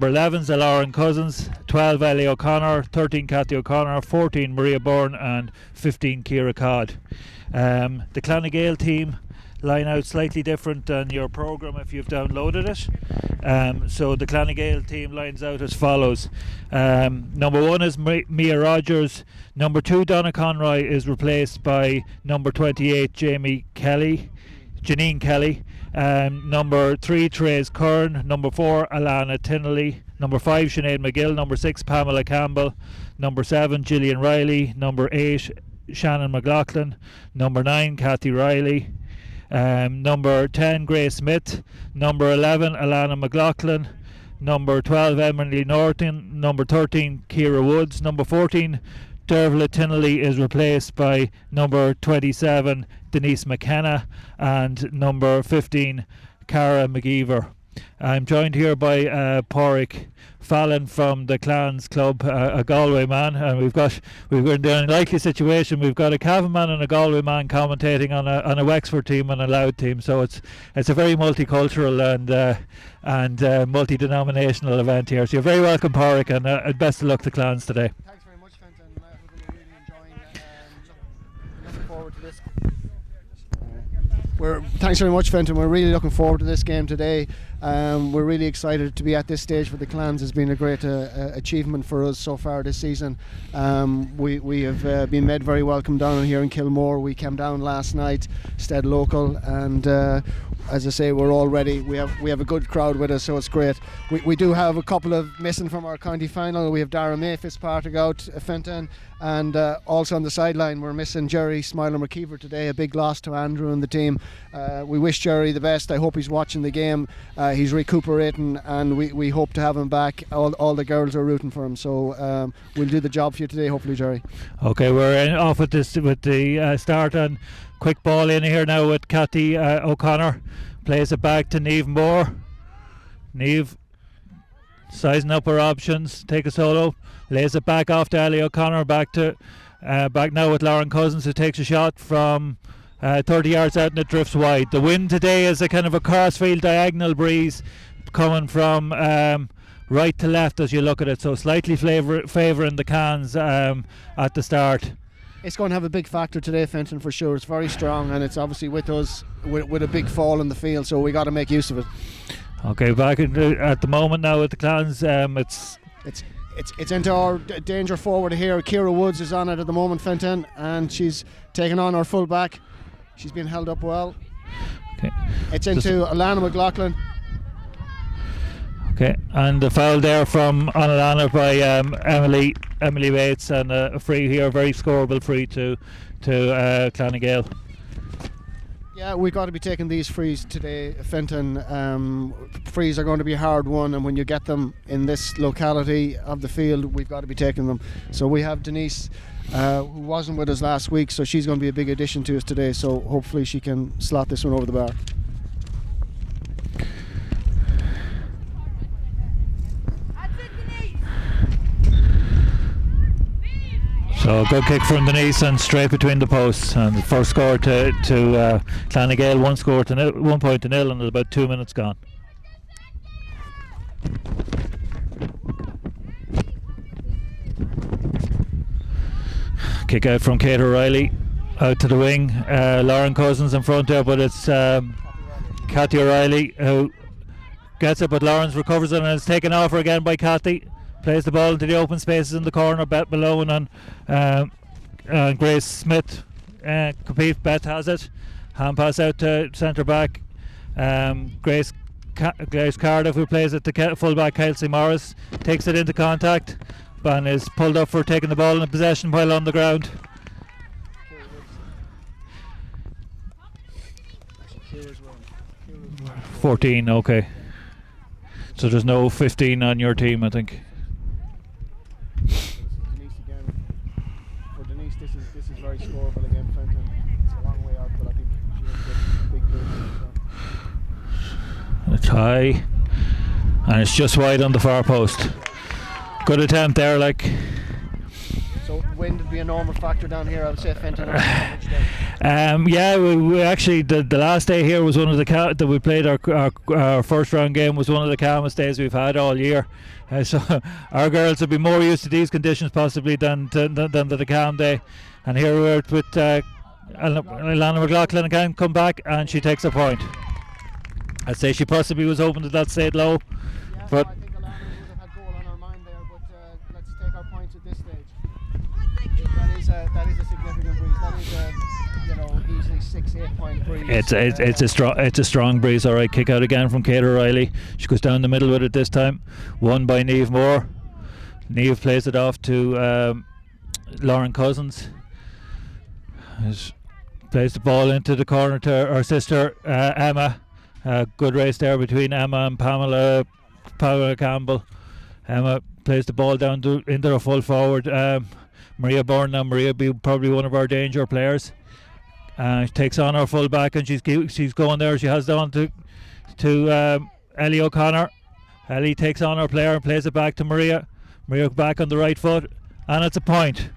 Number 11's Lauren Cousins, 12 Ellie O'Connor, 13 Cathy O'Connor, 14 Maria Byrne and 15 Ciara Codd. The Gael team line out slightly different than your programme if you've downloaded it. So the Gael team lines out as follows. Number 1 is Mia Rogers. Number 2 Donna Conroy is replaced by number 28 Janine Kelly. Number 3 Therese Kern. Number 4 Alana Tinnelly. Number 5 Sinead McGill. Number 6 Pamela Campbell. Number 7 Gillian Riley. Number 8 Shannon McLaughlin. Number 9 Kathy Riley. Number 10 Grace Smith. Number 11 Alana McLaughlin. Number 12 Emily Norton. Number 13 Ciara Woods. Number 14 Dervla Tinnelly is replaced by number 27 Denise McKenna and number 15 Cara McGeever. I'm joined here by Pádraig Fallon from the Clans Club, a Galway man, and we've got in an unlikely situation. We've got a Cavan man and a Galway man commentating on a Wexford team and a Louth team. So it's a very multicultural and multi-denominational event here. So you're very welcome, Pádraig, and best of luck to Clans today. Thanks very much, Fenton. We're really enjoying. Looking forward to this. Thanks very much, Fenton. We're really looking forward to this game today. We're really excited to be at this stage for the Clans. It's been a great achievement for us so far this season. We have been made very welcome down here in Kilmore. We came down last night, stayed local, and as I say, we're all ready. We have a good crowd with us, so it's great. We do have a couple of missing from our county final. We have Dara May Fitzpatrick out, Fenton, and also on the sideline we're missing Jerry Smiler McKeever today. A big loss to Andrew and the team. We wish Jerry the best. I hope he's watching the game. He's recuperating, and we hope to have him back. All the girls are rooting for him, so we'll do the job for you today, hopefully, Jerry. Okay, we're off with the start, and quick ball in here now with Cathy O'Connor. Plays it back to Niamh Moore. Niamh sizing up her options, take a solo, lays it back off to Ellie O'Connor, back now with Lauren Cousins, who takes a shot from 30 yards out and it drifts wide. The wind today is a kind of a crossfield diagonal breeze coming from right to left as you look at it, so slightly favouring the Cans at the start. It's going to have a big factor today, Fenton, for sure. It's very strong, and it's obviously with us with a big fall in the field, so we got to make use of it. Okay, back at the moment now with the Clans, it's into our danger forward here. Ciara Woods is on it at the moment, Fenton, and she's taking on our full back. She's been held up well. Okay. It's into Alana McLaughlin. Okay, and the foul there from Alana by Emily Bates, and a free here, very scoreable free to Clan Gael. Yeah, we've got to be taking these frees today, Fenton. Frees are going to be a hard one, and when you get them in this locality of the field, we've got to be taking them. So we have Denise, who wasn't with us last week, so she's going to be a big addition to us today, so hopefully she can slot this one over the bar. So good kick from Denise and straight between the posts, and the first score to Clan Gael, 1 point to nil, and there's about 2 minutes gone. Kick out from Kate O'Reilly out to the wing. Lauren Cousins in front there, but it's Cathy O'Reilly who gets it, but Lawrence recovers it and is taken off her again by Cathy. Plays the ball into the open spaces in the corner. Beth Malone and Grace Smith compete. Beth has it. Hand pass out to centre back. Grace Cardiff, who plays it to full back Kelsey Morris, takes it into contact and is pulled up for taking the ball in possession while on the ground. 14, okay. So there's no 15 on your team, I think. Denise again. For Denise, this is very scoreable again, Fenton. It's a long way out, but I think she has a big boost. It's high, and it's just wide on the far post. Good attempt there, like. So wind would be a normal factor down here. I would say Fenton. Yeah, we actually the last day here was one of the that we played our first round game was one of the calmest days we've had all year. So our girls will be more used to these conditions possibly than the calm day. And here we're with Alana McLaughlin again come back, and she takes a point. I'd say she possibly was hoping that stayed low, yeah, but I think Alana would have had goal on her mind there, but let's take our points at this stage. That is a significant breeze. That is a easily 6-8 point breeze. It's a strong breeze. All right, kick out again from Kate O'Reilly. She goes down the middle with it this time. Won by Niamh Moore. Niamh plays it off to Lauren Cousins. Plays the ball into the corner to her sister Emma. Good race there between Emma and Pamela Campbell. Emma plays the ball down into her full forward. Maria Byrne now. Maria be probably one of our danger players. She takes on her full back, and she's going there. She has down to Ellie O'Connor. Ellie takes on her player and plays it back to Maria. Maria back on the right foot, and it's a point.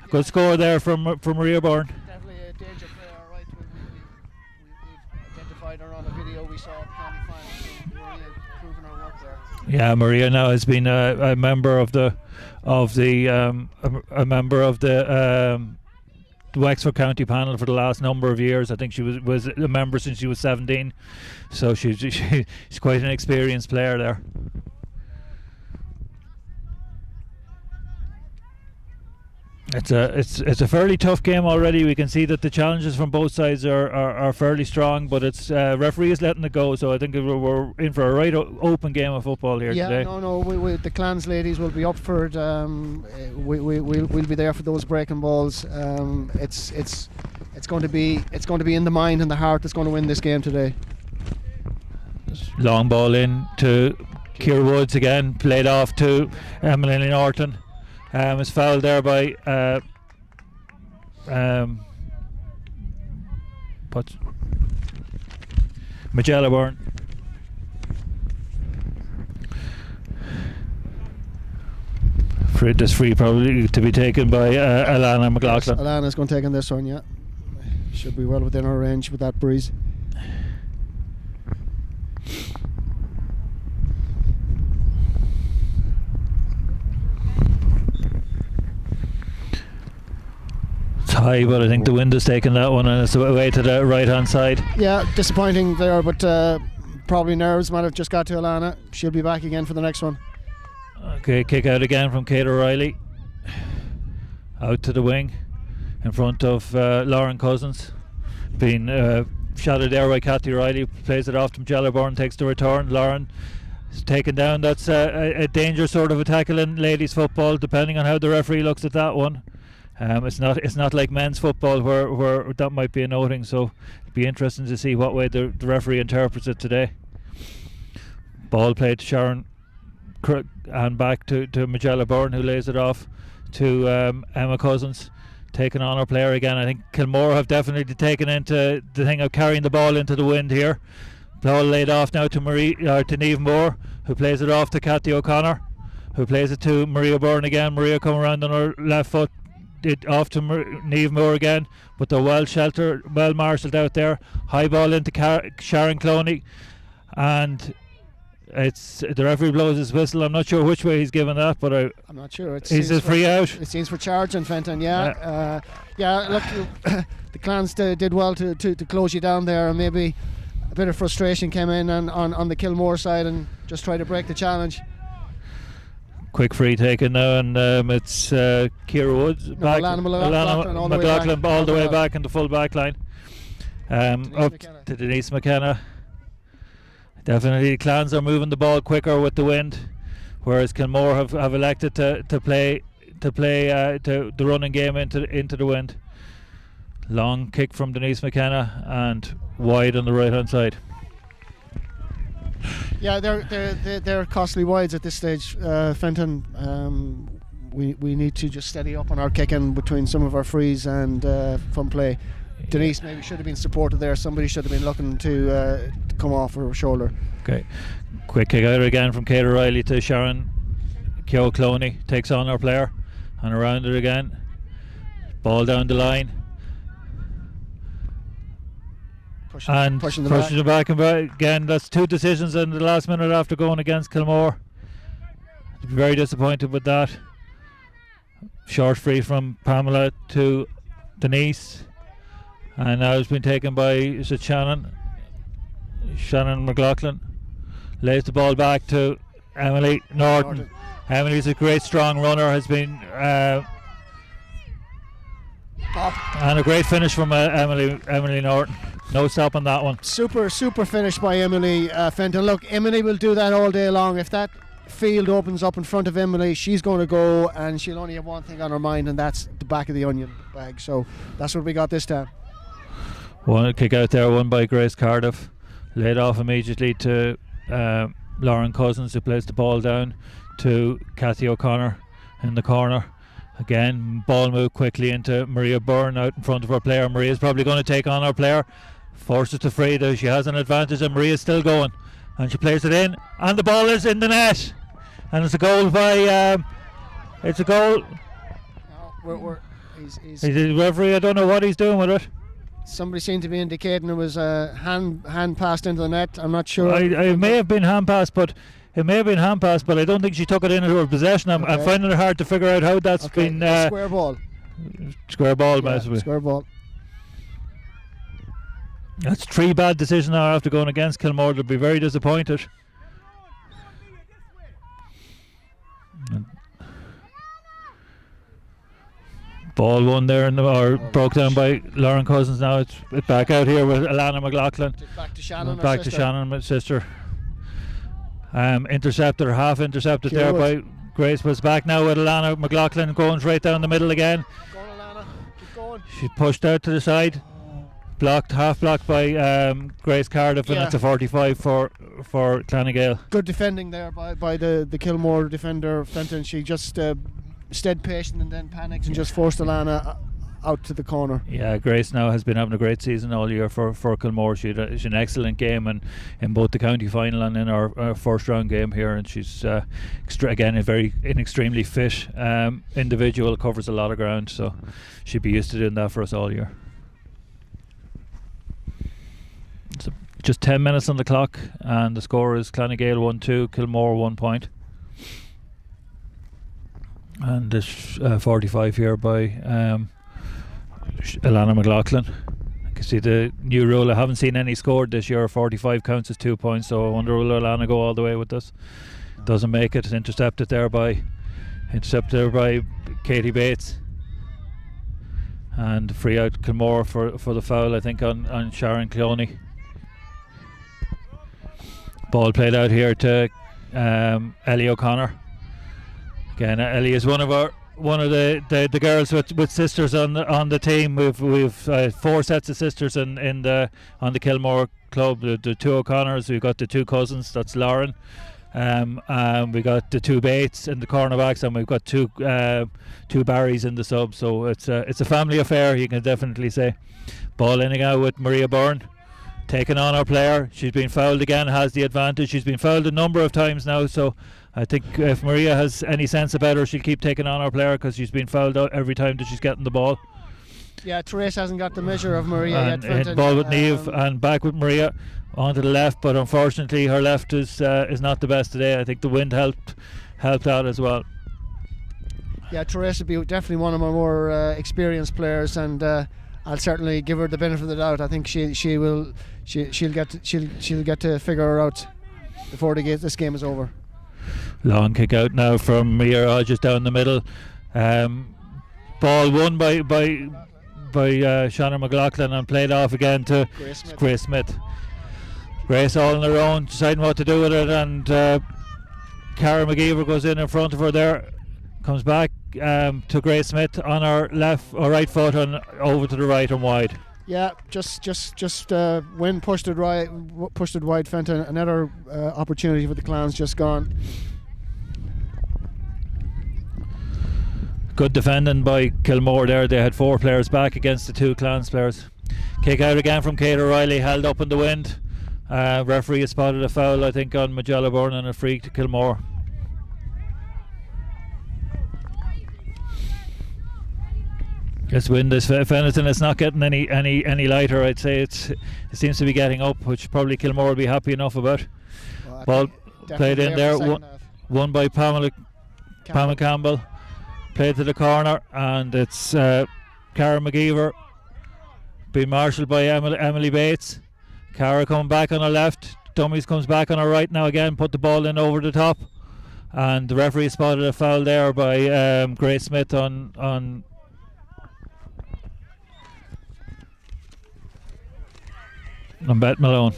Good score there from Maria Byrne. Definitely a danger player, right? We've identified her on a video we saw at the county final. So Maria proving her work there. Yeah, Maria now has been a member of the Wexford County panel for the last number of years. I think she was a member since she was 17, so she's quite an experienced player there. It's a fairly tough game already. We can see that the challenges from both sides are fairly strong, but it's referee is letting it go. So I think we're in for a right open game of football here today. We the Clans ladies will be up for it. We'll be there for those breaking balls. It's going to be in the mind and the heart that's going to win this game today. Long ball in to Ciara Woods again, played off to Emily Norton. Is fouled there by Magella Byrne. This free probably to be taken by Alana McLaughlin. Yes, Alana's going to take on this one, yeah. Should be well within our range with that breeze. High, but I think the wind is taking that one, and it's away to the right hand side. Yeah, disappointing there, but probably nerves might have just got to Alana. She'll be back again for the next one. Okay, kick out again from Kate O'Reilly. Out to the wing in front of Lauren Cousins. Being shouted there by Cathy Riley. Plays it off to Magella Byrne, takes the return. Lauren is taken down. That's a dangerous sort of a tackle in ladies football, depending on how the referee looks at that one. It's not like men's football where that might be a noting, so it'd be interesting to see what way the referee interprets it today. Ball played to Sharon and back to Magella Byrne, who lays it off to Emma Cousins, taking on her player again. I think Kilmore have definitely taken into the thing of carrying the ball into the wind here. Ball laid off now to Niamh Moore, who plays it off to Cathy O'Connor, who plays it to Maria Byrne again. Maria come around on her left foot. It off to Niamh Moore again, but they're well marshalled out there. High ball into Sharon Cloney, and it's the referee blows his whistle. I'm not sure which way he's given that, but I'm not sure. He's a free out. It seems for charging Fenton. Yeah. Look, the Clans did well to close you down there, and maybe a bit of frustration came in on the Kilmore side and just try to break the challenge. Quick free taken now, and it's Ciara Woods back. Alana McLaughlin all the way back in the full back line. Up McKenna. To Denise McKenna. Definitely, Clans are moving the ball quicker with the wind, whereas Kilmore have elected to play the running game into the wind. Long kick from Denise McKenna and wide on the right hand side. Yeah, they're costly wides at this stage, Fenton. We need to just steady up on our kicking between some of our frees and from play. Denise maybe should have been supported there. Somebody should have been looking to come off her shoulder. Okay, quick kick out again from Kate O'Reilly to Sharon Cloney. Takes on our player and around it again. Ball down the line. Pushing the back and back again. That's 2 decisions in the last minute after going against Kilmore. Very disappointed with that. Short free from Pamela to Denise, and now it's been taken by, is it Shannon McLaughlin. Lays the ball back to Emily Norton. Emily's a great strong runner, has been and a great finish from Emily Norton. No stop on that one. Super finish by Emily Fenton. Look, Emily will do that all day long. If that field opens up in front of Emily, she's going to go, and she'll only have one thing on her mind, and that's the back of the onion bag. So that's what we got this time. One kick out there, won by Grace Cardiff. Laid off immediately to Lauren Cousins, who plays the ball down to Cathy O'Connor in the corner. Again, ball moved quickly into Maria Byrne out in front of her player. Maria's probably going to take on her player. Forces to Freda. She has an advantage, and Maria's still going. And she plays it in, and the ball is in the net. And it's a goal by. It's a goal. No, he's the referee. I don't know what he's doing with it. Somebody seemed to be indicating it was a hand passed into the net. I'm not sure. It may have been hand pass, but I don't think she took it into her possession. I'm finding it hard to figure out how that's been. Square ball. Square ball, yeah, basically. Square ball. That's 3 bad decisions now after going against Kilmore. They'll be very disappointed. Ball won there, broke down by Lauren Cousins. Now it's back out here with Alana McLaughlin. Back to Shannon. My sister. Intercepted, half intercepted there by Grace, but it's back now with Alana McLaughlin going right down the middle again. Go on, Alana. Keep going. She's pushed out to the side. Half blocked by Grace Cardiff, and it's a 45 for Gael. Good defending there by the Kilmore defender Fenton. She just stayed patient and then panicked and just forced Alana out to the corner. Yeah, Grace now has been having a great season all year for Kilmore. She's an excellent game, and in both the county final and in our first round game here, and she's again an extremely fit individual, covers a lot of ground, so she'd be used to doing that for us all year. So just 10 minutes on the clock, and the score is Gael 1-2, Kilmore 1 point. And this 45 here by Alana McLaughlin. I can see the new rule. I haven't seen any scored this year. 45 counts as 2 points, so I wonder will Alana go all the way with this. Doesn't make it. Intercepted there by Katie Bates. And free out Kilmore for the foul, I think, on Sharon Cloney. Ball played out here to Ellie O'Connor. Again, Ellie is one of the girls with sisters on the team. We've 4 sets of sisters on the Kilmore club. The 2 O'Connors. We've got the 2 cousins. That's Lauren. We got the 2 Bates in the cornerbacks, and we've got 2 Barrys in the sub. So it's a family affair, you can definitely say. Ball in again with Maria Byrne, taking on our player. She's been fouled again, has the advantage. She's been fouled a number of times now, so I think if Maria has any sense about her, she'll keep taking on our player, because she's been fouled out every time that she's getting the ball. Yeah, Therese hasn't got the measure of Maria and yet. Hit ball with Niamh, and back with Maria onto the left, but unfortunately her left is not the best today. I think the wind helped out as well. Yeah, Therese would be definitely one of my more experienced players, and I'll certainly give her the benefit of the doubt. I think she'll get to figure her out before this game is over. Long kick out now from Mia Hodges down the middle. Ball won by Shannon McLaughlin and played off again to Grace Smith. Grace all on her own, deciding what to do with it, and Cara McGeever goes in front of her there, comes back to Grace Smith on her left or right foot and over to the right and wide. Yeah, just wind pushed it wide. Fenton, another opportunity for the Clans just gone. Good defending by Kilmore there. They had 4 players back against the 2 Clans players. Kick out again from Kate O'Reilly, held up in the wind. Referee has spotted a foul, I think, on Majella Byrne, and a free to Kilmore. This wind is, if anything, it's not getting any lighter. I'd say it seems to be getting up, which probably Kilmore will be happy enough about. Well, Ball played in there, won by Pamela Campbell. Played to the corner, and it's Cara McGeever being marshalled by Emily Bates. Cara coming back on her left. Dummies comes back on her right now again. Put the ball in over the top, and the referee spotted a foul there by Grace Smith on Beth Malone.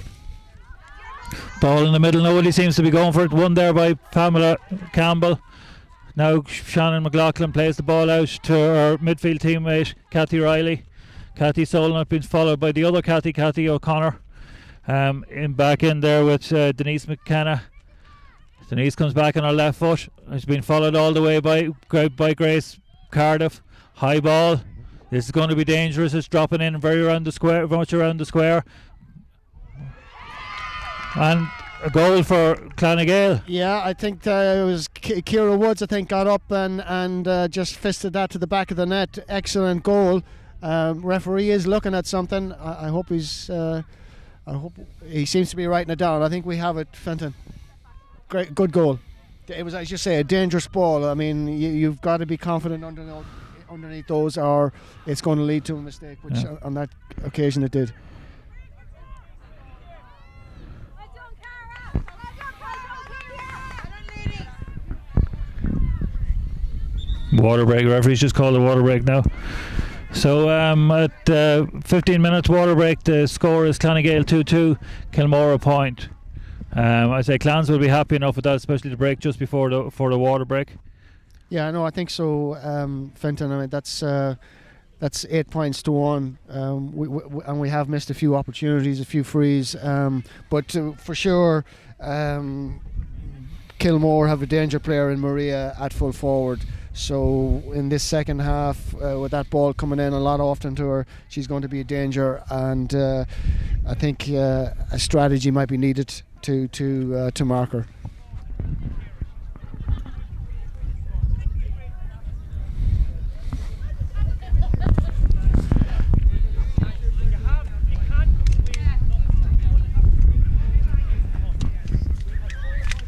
Ball in the middle, nobody seems to be going for it. Won there by Pamela Campbell. Now Shannon McLaughlin plays the ball out to her midfield teammate Kathy Riley. Kathy Solon being followed by the other Kathy O'Connor. Back in there with Denise McKenna. Denise comes back on her left foot. It's been followed all the way by Grace Cardiff. High ball. This is going to be dangerous. It's dropping in very much around the square. And a goal for Gael. Yeah, I think it was Ciara Woods, I think, got up and just fisted that to the back of the net. Excellent goal. Referee is looking at something. I hope he seems to be writing it down. I think we have it, Fenton. Great, good goal. It was, as you say, a dangerous ball. I mean, you've got to be confident underneath those, or it's going to lead to a mistake, which on that occasion it did. Water break. Referee's just called a water break now. So at 15 minutes water break, the score is Gael 2-2, Kilmore a point. I say Clans will be happy enough with that, especially the break just before the water break. Yeah, no, I think so, Fenton. I mean, that's 8 points to 1. And we have missed a few opportunities, a few frees, but for sure, Kilmore have a danger player in Maria at full forward. So in this second half, with that ball coming in a lot often to her, she's going to be a danger, and I think a strategy might be needed to mark her.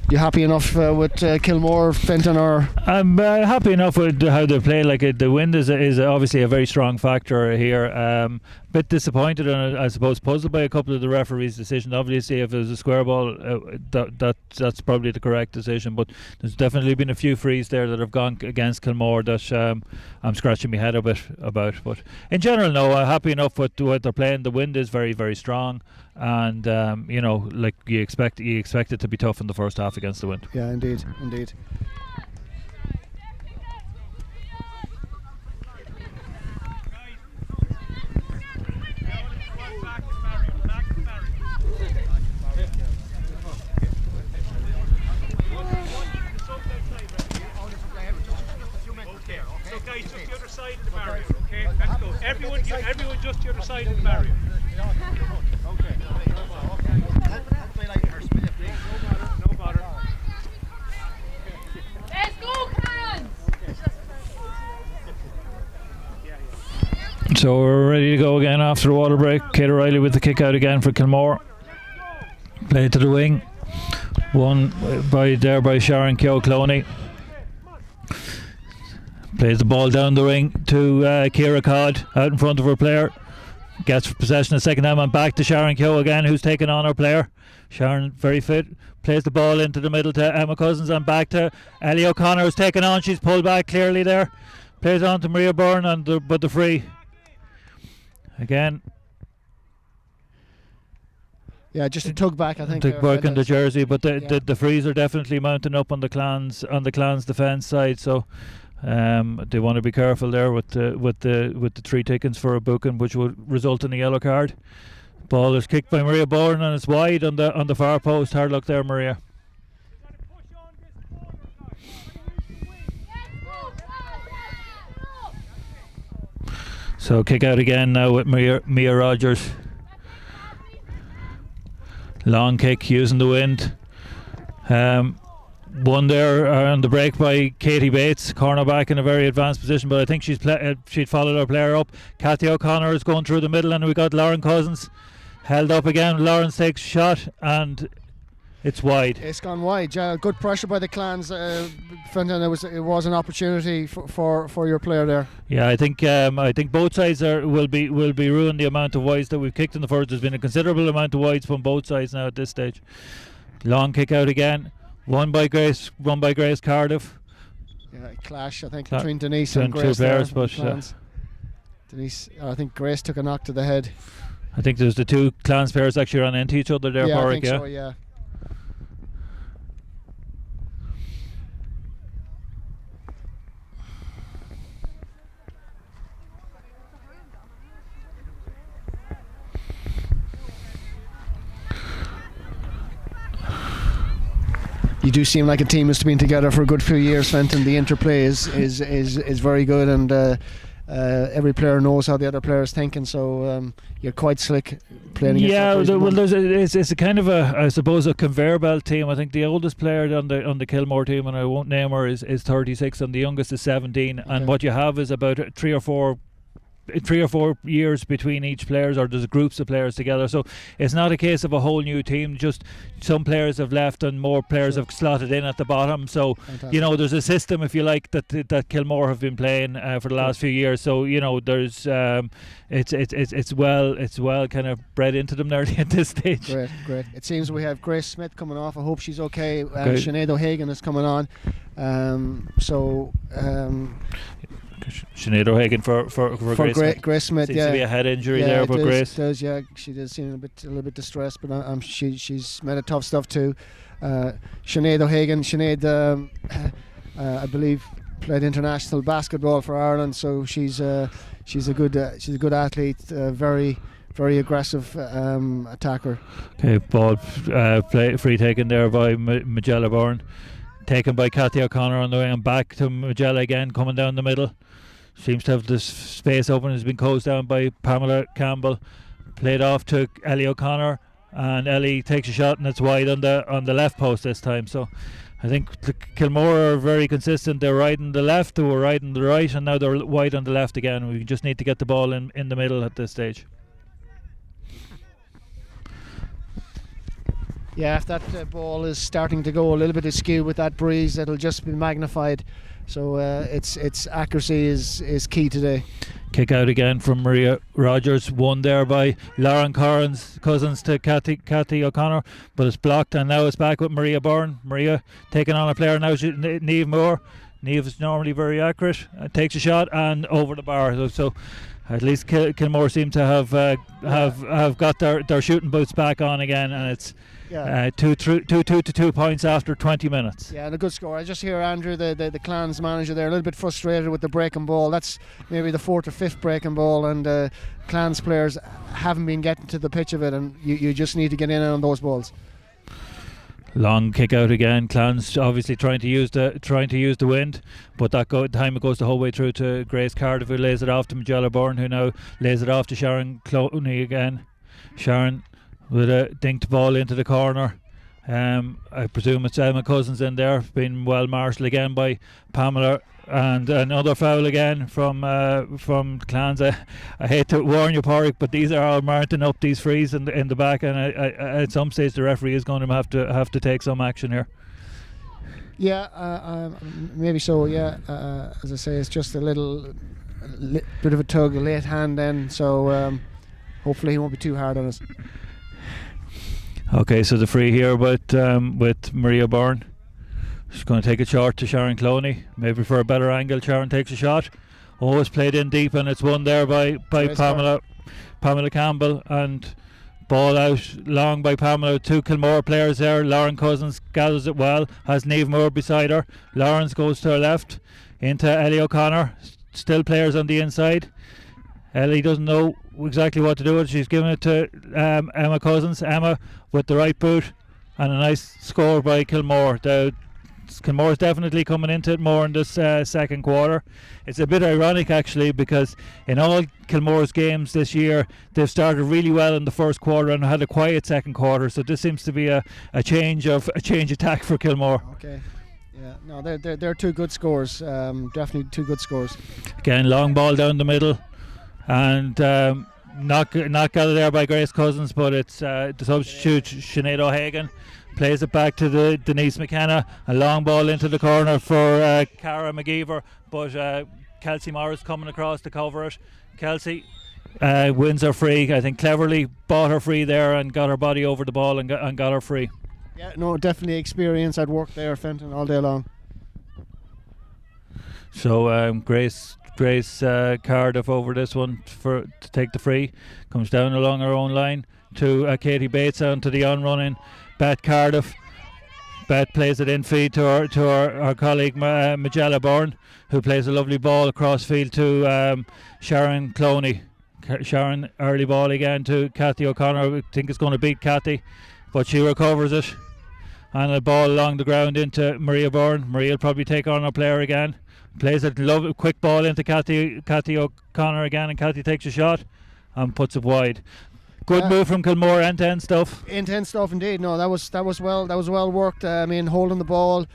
You happy enough with Kilmore, Fenton, or? I'm happy enough with how they play. Like the wind is obviously a very strong factor here. Bit disappointed and I suppose puzzled by a couple of the referees' decisions. Obviously, if it was a square ball, that's probably the correct decision. But there's definitely been a few frees there that have gone against Kilmore that I'm scratching my head a bit about. But in general, no, I'm happy enough with what they're playing. The wind is very, very strong. And like you expect it to be tough in the first half against the wind. Yeah, indeed. So guys, just the other side of the barrier, okay? Let's go. Everyone just the other side of the barrier. Okay. No bother. Let's go, Karen! So we're ready to go again after the water break. Kate O'Reilly with the kick out again for Kilmore. Play to the wing. Won by Sharon Keogh Cloney. Plays the ball down the wing to Ciara Codd out in front of her player. Gets possession the second time and back to Sharon Keogh again, who's taken on her player. Sharon, very fit, plays the ball into the middle to Emma Cousins and back to Ellie O'Connor, who's taken on. She's pulled back clearly there. Plays on to Maria Byrne but the free. Again. Yeah, just a tug back, I think. Tug back in the jersey, but the frees are definitely mounting up on the Clans defence side. So. They want to be careful there with the 3 tickets for a booking, which would result in a yellow card. Ball is kicked by Maria Bourne and it's wide on the far post. Hard luck there, Maria. So kick out again now with Mia Rogers. Long kick using the wind. Won there on the break by Katie Bates, cornerback in a very advanced position, but I think she'd followed her player up. Cathy O'Connor is going through the middle, and we got Lauren Cousins held up again. Lawrence takes a shot and it's wide. It's gone wide. Yeah, good pressure by the Clans. Fenton, it was an opportunity for your player there. Yeah, I think both sides will be ruined. The amount of wides that we've kicked in the first, there's been a considerable amount of wides from both sides now at this stage. Long kick out again. Won by Grace Cardiff. Yeah, clash I think between Denise and Grace. Two players, but Denise, I think Grace took a knock to the head. I think there's the two Clans players actually ran into each other there. Yeah, Warwick, I think so. Yeah. You do seem like a team that's been together for a good few years, Fenton. The interplay is very good, and every player knows how the other player is thinking. So you're quite slick playing against. Yeah, it's a kind of I suppose a conveyor belt team. I think the oldest player on the Kilmore team, and I won't name her, is 36, and the youngest is 17. Okay. And what you have is about three or four years between each players, or there's groups of players together, so it's not a case of a whole new team. Just some players have left and more players have slotted in at the bottom. So fantastic. You know, there's a system, if you like, that Kilmore have been playing for the last few years. So you know, there's it's well kind of bred into them nearly at this stage. Great. It seems we have Grace Smith coming off. I hope she's okay. Sinead O'Hagan is coming on. Sinead O'Hagan for Grace Smith. Seems to be a head injury there for Grace. Yeah, she does seem a little bit distressed, but she's made it tough stuff too. Sinead O'Hagan, I believe played international basketball for Ireland, so she's a good athlete, very aggressive attacker. Okay, ball free taken there by Magella Byrne. Taken by Cathy O'Connor on the way, and back to Magella again, coming down the middle. Seems to have this space open, has been closed down by Pamela Campbell. Played off to Ellie O'Connor, and Ellie takes a shot, and it's wide on the left post this time. So I think Kilmore are very consistent. They're riding the left, they were riding the right, and now they're wide on the left again. We just need to get the ball in the middle at this stage. Yeah, if that ball is starting to go a little bit askew with that breeze, it'll just be magnified. So its accuracy is key today. Kick out again from Maria Rogers, won there by Lauren Cousins to Cathy O'Connor, but it's blocked, and now it's back with Maria Byrne. Maria taking on a player now, Niamh Moore. Niamh is normally very accurate, takes a shot and over the bar. So at least Kilmore seem to have got their shooting boots back on again, and it's 2 points after 20 minutes. Yeah, and a good score. I just hear Andrew, the Clans manager there, a little bit frustrated with the breaking ball. That's maybe the 4th or 5th breaking ball, and Clans players haven't been getting to the pitch of it, and you just need to get in on those balls. Long kick out again. Clans obviously trying to use the wind, but time it goes the whole way through to Grace Cardiff, who lays it off to Magella Byrne, who now lays it off to Sharon Clooney again. Sharon with a dinked ball into the corner. I presume it's Emma Cousins in there, being well marshalled again by Pamela, and another foul again from Clans. I hate to warn you, Pádraig, but these are all mounting up these frees in the back, and at some stage the referee is going to have to take some action here. Yeah, maybe so. Yeah, as I say, it's just a little bit of a tug, a late hand then. So hopefully he won't be too hard on us. Okay, so the free here with Maria Byrne. She's going to take it short to Sharon Clooney. Maybe for a better angle, Sharon takes a shot. Oh, it's played in deep, and it's won there by Pamela Campbell, and ball out long by Pamela. 2 Kilmore players there. Lauren Cousins gathers it well, has Niamh Moore beside her. Lawrence goes to her left into Ellie O'Connor. Still players on the inside. Ellie doesn't know exactly what to do with it. She's giving it to Emma Cousins. Emma with the right boot, and a nice score by Kilmore. Kilmore's definitely coming into it more in this second quarter. It's a bit ironic actually, because in all Kilmore's games this year they've started really well in the first quarter and had a quiet second quarter, so this seems to be a change attack for Kilmore. Okay. Yeah, no, they're two good scores. Definitely two good scores. Again, long ball down the middle, and not got it there by Grace Cousins, but it's the substitute Sinead O'Hagan plays it back to the Denise McKenna. A long ball into the corner for Cara McGeever, but Kelsey Morris coming across to cover it. Kelsey wins her free. I think cleverly bought her free there and got her body over the ball and got her free. Yeah, no, definitely experience. I'd worked there, Fenton, all day long. So Grace Cardiff over this one to take the free. Comes down along her own line to Katie Bates onto the on-running Beth Cardiff. Beth plays it in feed to our colleague Magella Byrne, who plays a lovely ball across field to Sharon Cloney. Sharon early ball again to Cathy O'Connor. I think it's going to beat Cathy, but she recovers it. And a ball along the ground into Maria Byrne. Maria will probably take on her player again. Plays it, quick ball into Cathy O'Connor again, and Cathy takes a shot and puts it wide. Good move from Kilmore, end-to-end stuff. End-to-end stuff indeed. No, that was well worked. I mean, holding the ball,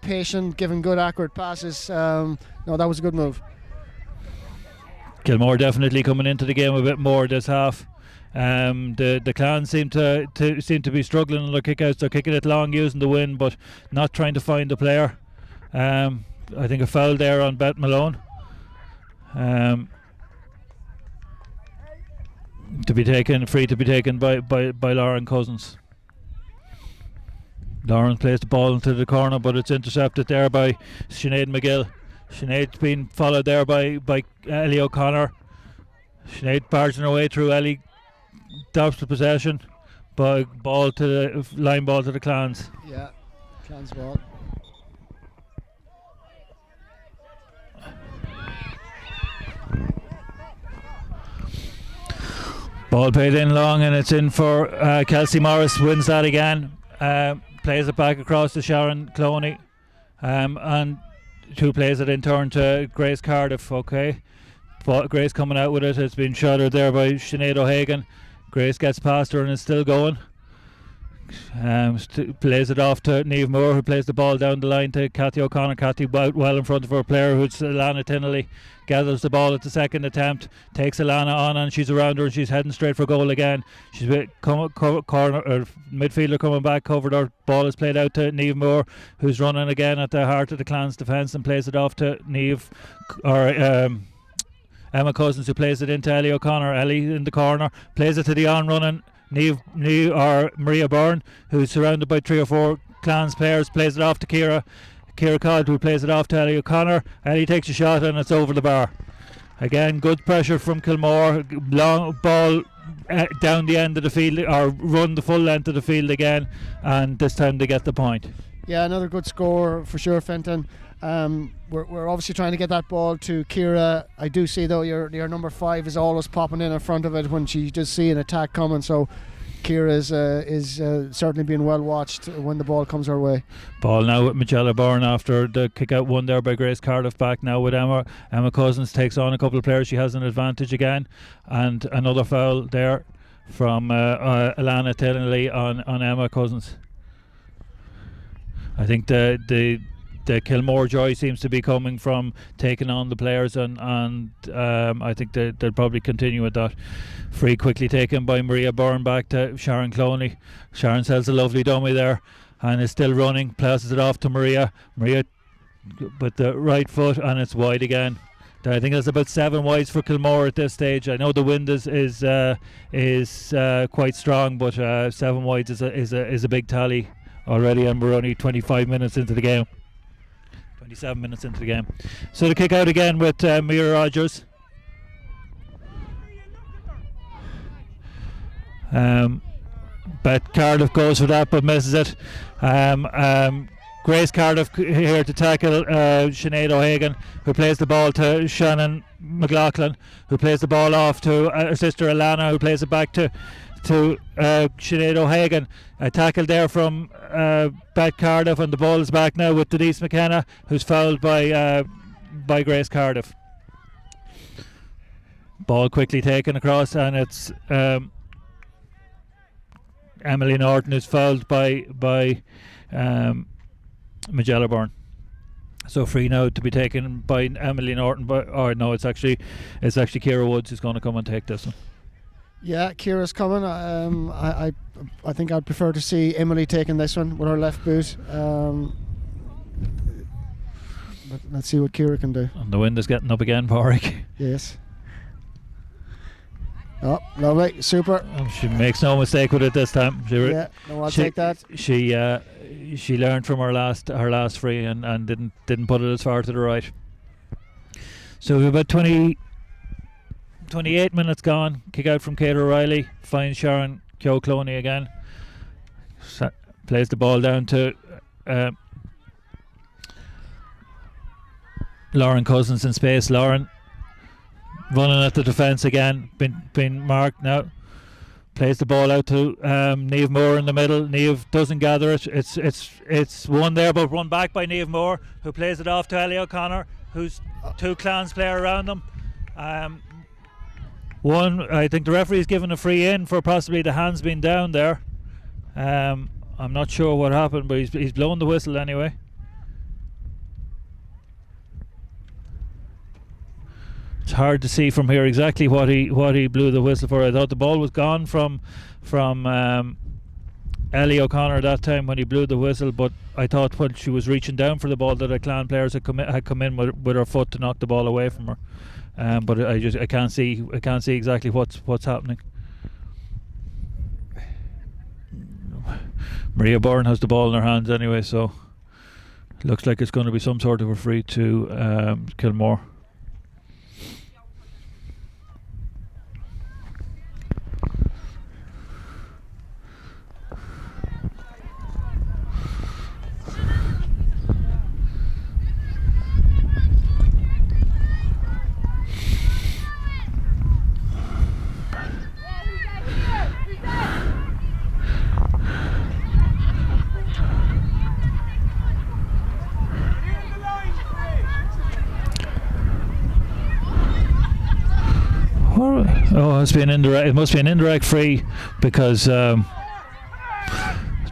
patient, giving good accurate passes. No, that was a good move. Kilmore definitely coming into the game a bit more this half. The Clans seem to be struggling on their kickouts. They're kicking it long using the wind, but not trying to find the player. I think a foul there on Beth Malone. Free to be taken by Lauren Cousins. Lauren plays the ball into the corner, but it's intercepted there by Sinead McGill. Sinead's been followed there by Ellie O'Connor. Sinead barging her way through. Ellie drops the possession, but line ball to the Clans. Yeah, Clans ball. Ball paid in long, and it's in for Kelsey Morris. Wins that again. Plays it back across to Sharon Cloney, and who plays it in turn to Grace Cardiff. Okay, but Grace coming out with it. It's been shuttered there by Sinead O'Hagan. Grace gets past her and is still going. Plays it off to Niamh Moore, who plays the ball down the line to Cathy O'Connor. Cathy well in front of her player, who's Alana Tinnelly. Gathers the ball at the second attempt, takes Alana on, and she's around her and she's heading straight for goal again. She's midfielder coming back, covered her. Ball is played out to Niamh Moore, who's running again at the heart of the Clans defence and plays it off to Emma Cousins, who plays it into Ellie O'Connor. Ellie in the corner, plays it to the on-running Maria Byrne, who's surrounded by 3 or 4 Clans players, plays it off to Ciara Codd, who plays it off to Ellie O'Connor. Ellie takes a shot and it's over the bar. Again, good pressure from Kilmore. Long ball down the end of the field, or run the full length of the field again, and this time they get the point. Yeah, another good score for sure, Fenton. We're obviously trying to get that ball to Ciara. I do see though your number 5 is always popping in front of it when she does see an attack coming, so Ciara is certainly being well watched when the ball comes her way. Ball now with Magella Byrne after the kick out one there by Grace Cardiff. Back now with Emma Cousins, takes on a couple of players. She has an advantage again, and another foul there from Alana Tinnelly on Emma Cousins. I think the Kilmore joy seems to be coming from taking on the players, and I think they'll probably continue with that. Free quickly taken by Maria Byrne back to Sharon Cloney. Sharon sells a lovely dummy there and is still running, passes it off to Maria with the right foot, and it's wide again. I think there's about 7 wides for Kilmore at this stage. I know the wind is quite strong, but 7 wides is a big tally already, and we're only 25 minutes into the game. 27 minutes into the game. So the kick out again with Mira Rogers. But Cardiff goes for that but misses it. Grace Cardiff here to tackle Sinead O'Hagan, who plays the ball to Shannon McLaughlin, who plays the ball off to her sister Alana, who plays it back to Sinead O'Hagan. A tackle there from Beth Cardiff, and the ball is back now with Denise McKenna, who's fouled by Grace Cardiff. Ball quickly taken across, and it's Emily Norton, who's fouled by Magella Byrne. So free now to be taken by Emily Norton, or no, it's actually Ciara Woods who's going to come and take this one. Yeah, Ciara's coming. I think I'd prefer to see Emily taking this one with her left boot. But let's see what Ciara can do. And the wind is getting up again, Pádraig. Yes. Oh, lovely, super. She makes no mistake with it this time. I'll take that. She learned from her last free and didn't put it as far to the right. So we've about 28 minutes gone. Kick out from Kate O'Reilly. Finds Sharon Cloney again. Plays the ball down to Lauren Cousins in space. Lauren running at the defence again. Been marked now. Plays the ball out to Niamh Moore in the middle. Niamh doesn't gather it. It's one there, but run back by Niamh Moore, who plays it off to Ellie O'Connor, who's two Clans player around them. I think the referee's given a free in for possibly the hands being down there. I'm not sure what happened, but he's blown the whistle anyway. It's hard to see from here exactly what he blew the whistle for. I thought the ball was gone from Ellie O'Connor that time when he blew the whistle, but I thought when she was reaching down for the ball that the Clan players had come in with her foot to knock the ball away from her. But I can't see exactly what's happening. Maria Byrne has the ball in her hands anyway, so it looks like it's going to be some sort of a free to Kilmore. Oh, it's been indirect. It must be an indirect free because it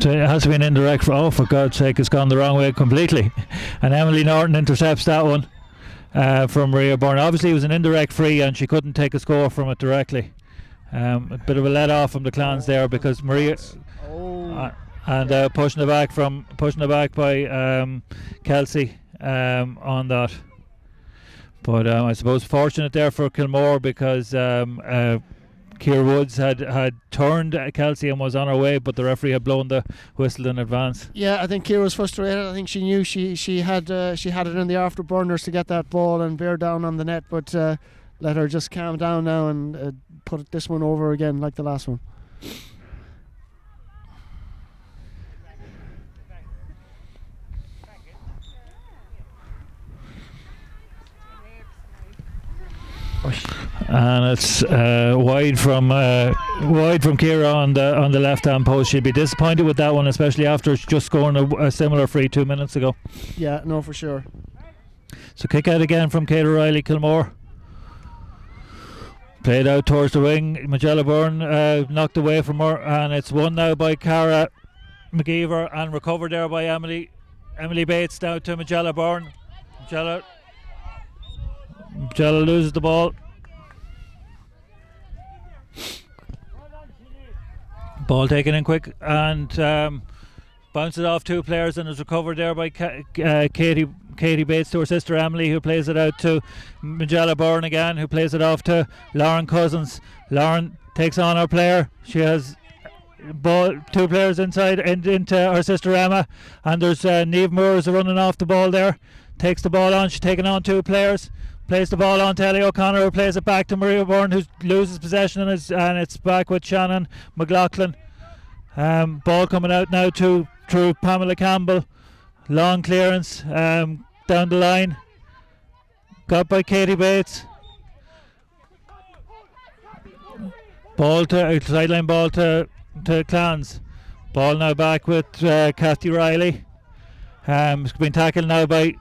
has to be an indirect. Oh, for God's sake, it's gone the wrong way completely. And Emily Norton intercepts that one from Maria Byrne. Obviously, it was an indirect free, and she couldn't take a score from it directly. A bit of a let off from the Clans there because Maria pushing it back by Kelsey on that. But I suppose fortunate there for Kilmore because Ciara Woods had turned Kelsey and was on her way, but the referee had blown the whistle in advance. Yeah, I think Ciara was frustrated. I think she knew she had it in the afterburners to get that ball and bear down on the net, but let her just calm down now and put this one over again like the last one. And it's wide from Ciara on the left hand post. She'd be disappointed with that one, especially after just scoring a similar free 2 minutes ago. Yeah, no, for sure. So kick out again from Kate O'Reilly. Kilmore played out towards the wing. Magella Byrne knocked away from her, and it's won now by Cara McGeever and recovered there by Emily Bates down to Magella Byrne. Magella loses the ball. Ball taken in quick and bounces off two players and is recovered there by Katie Bates to her sister Emily, who plays it out to Magella Byrne again, who plays it off to Lauren Cousins. Lauren takes on her player. She has two players inside into her sister Emma, and there's Niamh Moore is running off the ball there. Takes the ball on. She's taking on two players. Plays the ball on to Ellie O'Connor, who plays it back to Maria Byrne, who loses possession and it's back with Shannon McLaughlin. Ball coming out now through Pamela Campbell. Long clearance down the line. Got by Katie Bates. Sideline ball to Clans. Ball now back with Kathy Riley. It's been tackled now by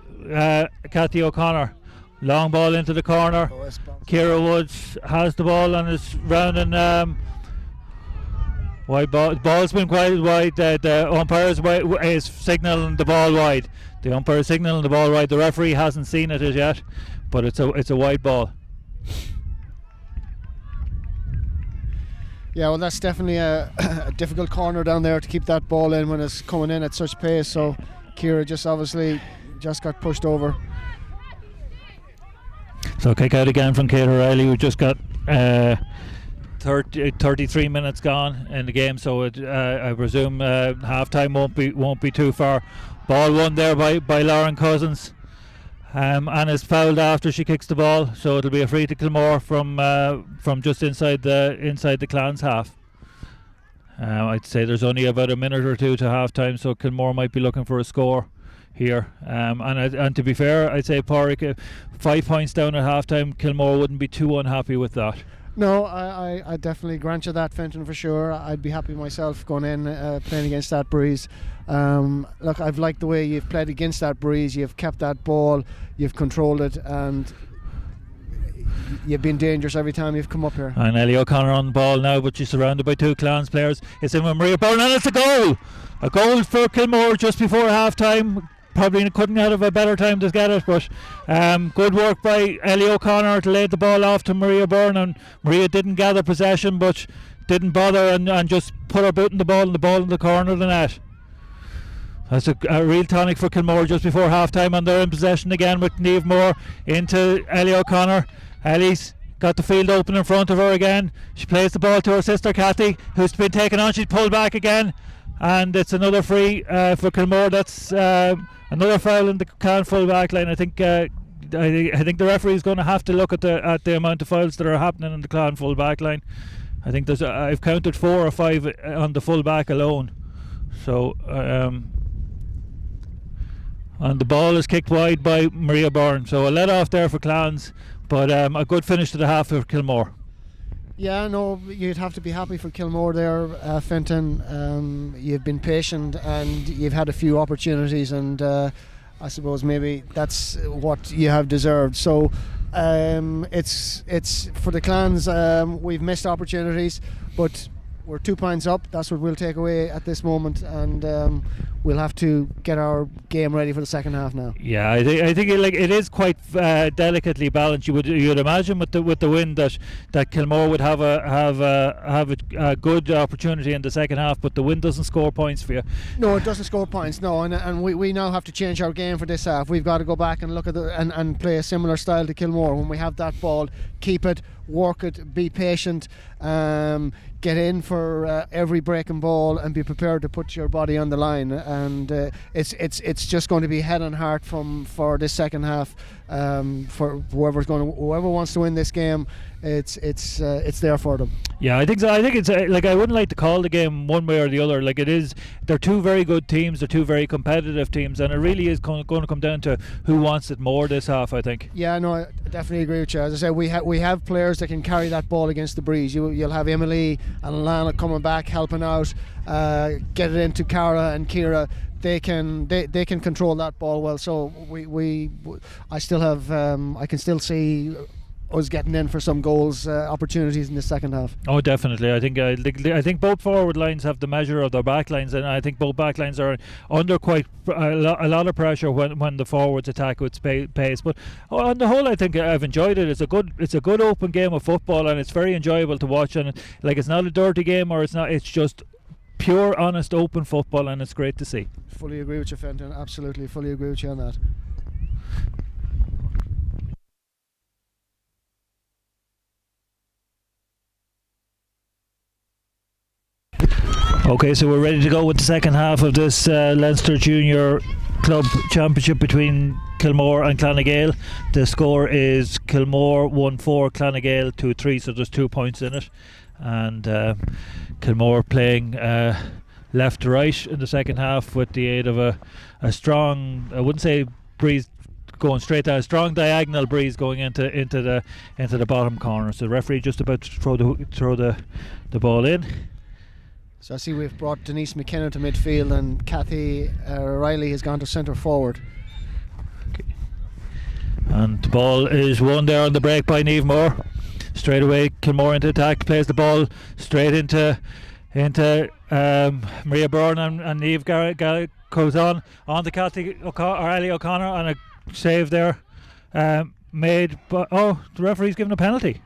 Kathy O'Connor. Long ball into the corner. Ciara Woods has the ball and is rounding wide ball. The ball's been quite wide. The umpire is signalling the ball wide. The umpire is signalling the ball right. The referee hasn't seen it as yet, but it's a wide ball. Yeah, well, that's definitely a difficult corner down there to keep that ball in when it's coming in at such pace. So Ciara just obviously just got pushed over. So kick out again from Kate O'Reilly. We've just got 33 minutes gone in the game, so I presume half time won't be too far. Ball won there by Lauren Cousins, and is fouled after she kicks the ball, so it'll be a free to Kilmore from just inside the Clans half. I'd say there's only about a minute or two to half time, so Kilmore might be looking for a score here. And to be fair, I'd say Pádraig, 5 points down at half time, Kilmore wouldn't be too unhappy with that. No, I definitely grant you that, Fenton, for sure. I'd be happy myself going in playing against that breeze. Look, I've liked the way you've played against that breeze. You've kept that ball, you've controlled it, and you've been dangerous every time you've come up here. And Ellie O'Connor on the ball now, but she's surrounded by two Clans players. It's in with Maria Byrne, and it's a goal! A goal for Kilmore just before half time. Probably couldn't have a better time to get it, but good work by Ellie O'Connor to lay the ball off to Maria Byrne, and Maria didn't gather possession but didn't bother and just put her boot in the ball in the corner of the net. That's a real tonic for Kilmore just before half time, and they're in possession again with Niamh Moore into Ellie O'Connor. Ellie's got the field open in front of her again. She plays the ball to her sister Kathy, who's been taken on. She's pulled back again, and it's another free for Kilmore. That's another foul in the Clan full back line. I think the referee is going to have to look at the amount of fouls that are happening in the Clan full back line. I think I've counted 4 or 5 on the full back alone. So and the ball is kicked wide by Maria Byrne. So a let off there for Clans, but a good finish to the half for Kilmore. Yeah, no, you'd have to be happy for Kilmore there, Fenton. You've been patient and you've had a few opportunities, and I suppose maybe that's what you have deserved. So it's for the Clans. We've missed opportunities, but we're 2 points up. That's what we'll take away at this moment, and we'll have to get our game ready for the second half now. Yeah, I think it is quite delicately balanced. You'd imagine with the wind that Kilmore would have a good opportunity in the second half, but the wind doesn't score points for you. No, it doesn't score points. No, and we now have to change our game for this half. We've got to go back and look at and play a similar style to Kilmore. When we have that ball, keep it, work it, be patient, get in for every breaking ball, and be prepared to put your body on the line. And it's just going to be head and heart for this second half. For whoever wants to win this game, it's there for them. Yeah, I think so. I think it's I wouldn't like to call the game one way or the other. Like, it is, they're two very good teams, they're two very competitive teams, and it really is going to come down to who wants it more this half, I think. Yeah, no, I definitely agree with you. As I say, we have players that can carry that ball against the breeze. You'll have Emily and Lana coming back, helping out, get it into Cara and Ciara. They can control that ball well. So I still have I can still see us getting in for some goals opportunities in the second half. Oh, definitely. I think both forward lines have the measure of their back lines, and I think both back lines are under quite a lot of pressure when the forwards attack with pace. But on the whole, I think I've enjoyed it. It's a good open game of football, and it's very enjoyable to watch. And it's not a dirty game, or it's not. It's just pure, honest, open football, and it's great to see. Fully agree with you, Fenton. Absolutely, fully agree with you on that. Okay, so we're ready to go with the second half of this Leinster Junior Club Championship between Kilmore and Gael. The score is Kilmore 1-4, Gael 2-3, so there's 2 points in it. And Kilmore playing left to right in the second half with the aid of a strong, I wouldn't say breeze going straight down, a strong diagonal breeze going into the bottom corner. So the referee just about to throw the ball in. So I see we've brought Denise McKenna to midfield, and Kathy O'Reilly has gone to centre forward. Okay. And the ball is won there on the break by Niamh Moore. Straight away Kilmore into attack, plays the ball straight into Maria Byrne and Niamh goes on to Cathy or Ellie O'Connor, and a save there made. But the referee's given a penalty.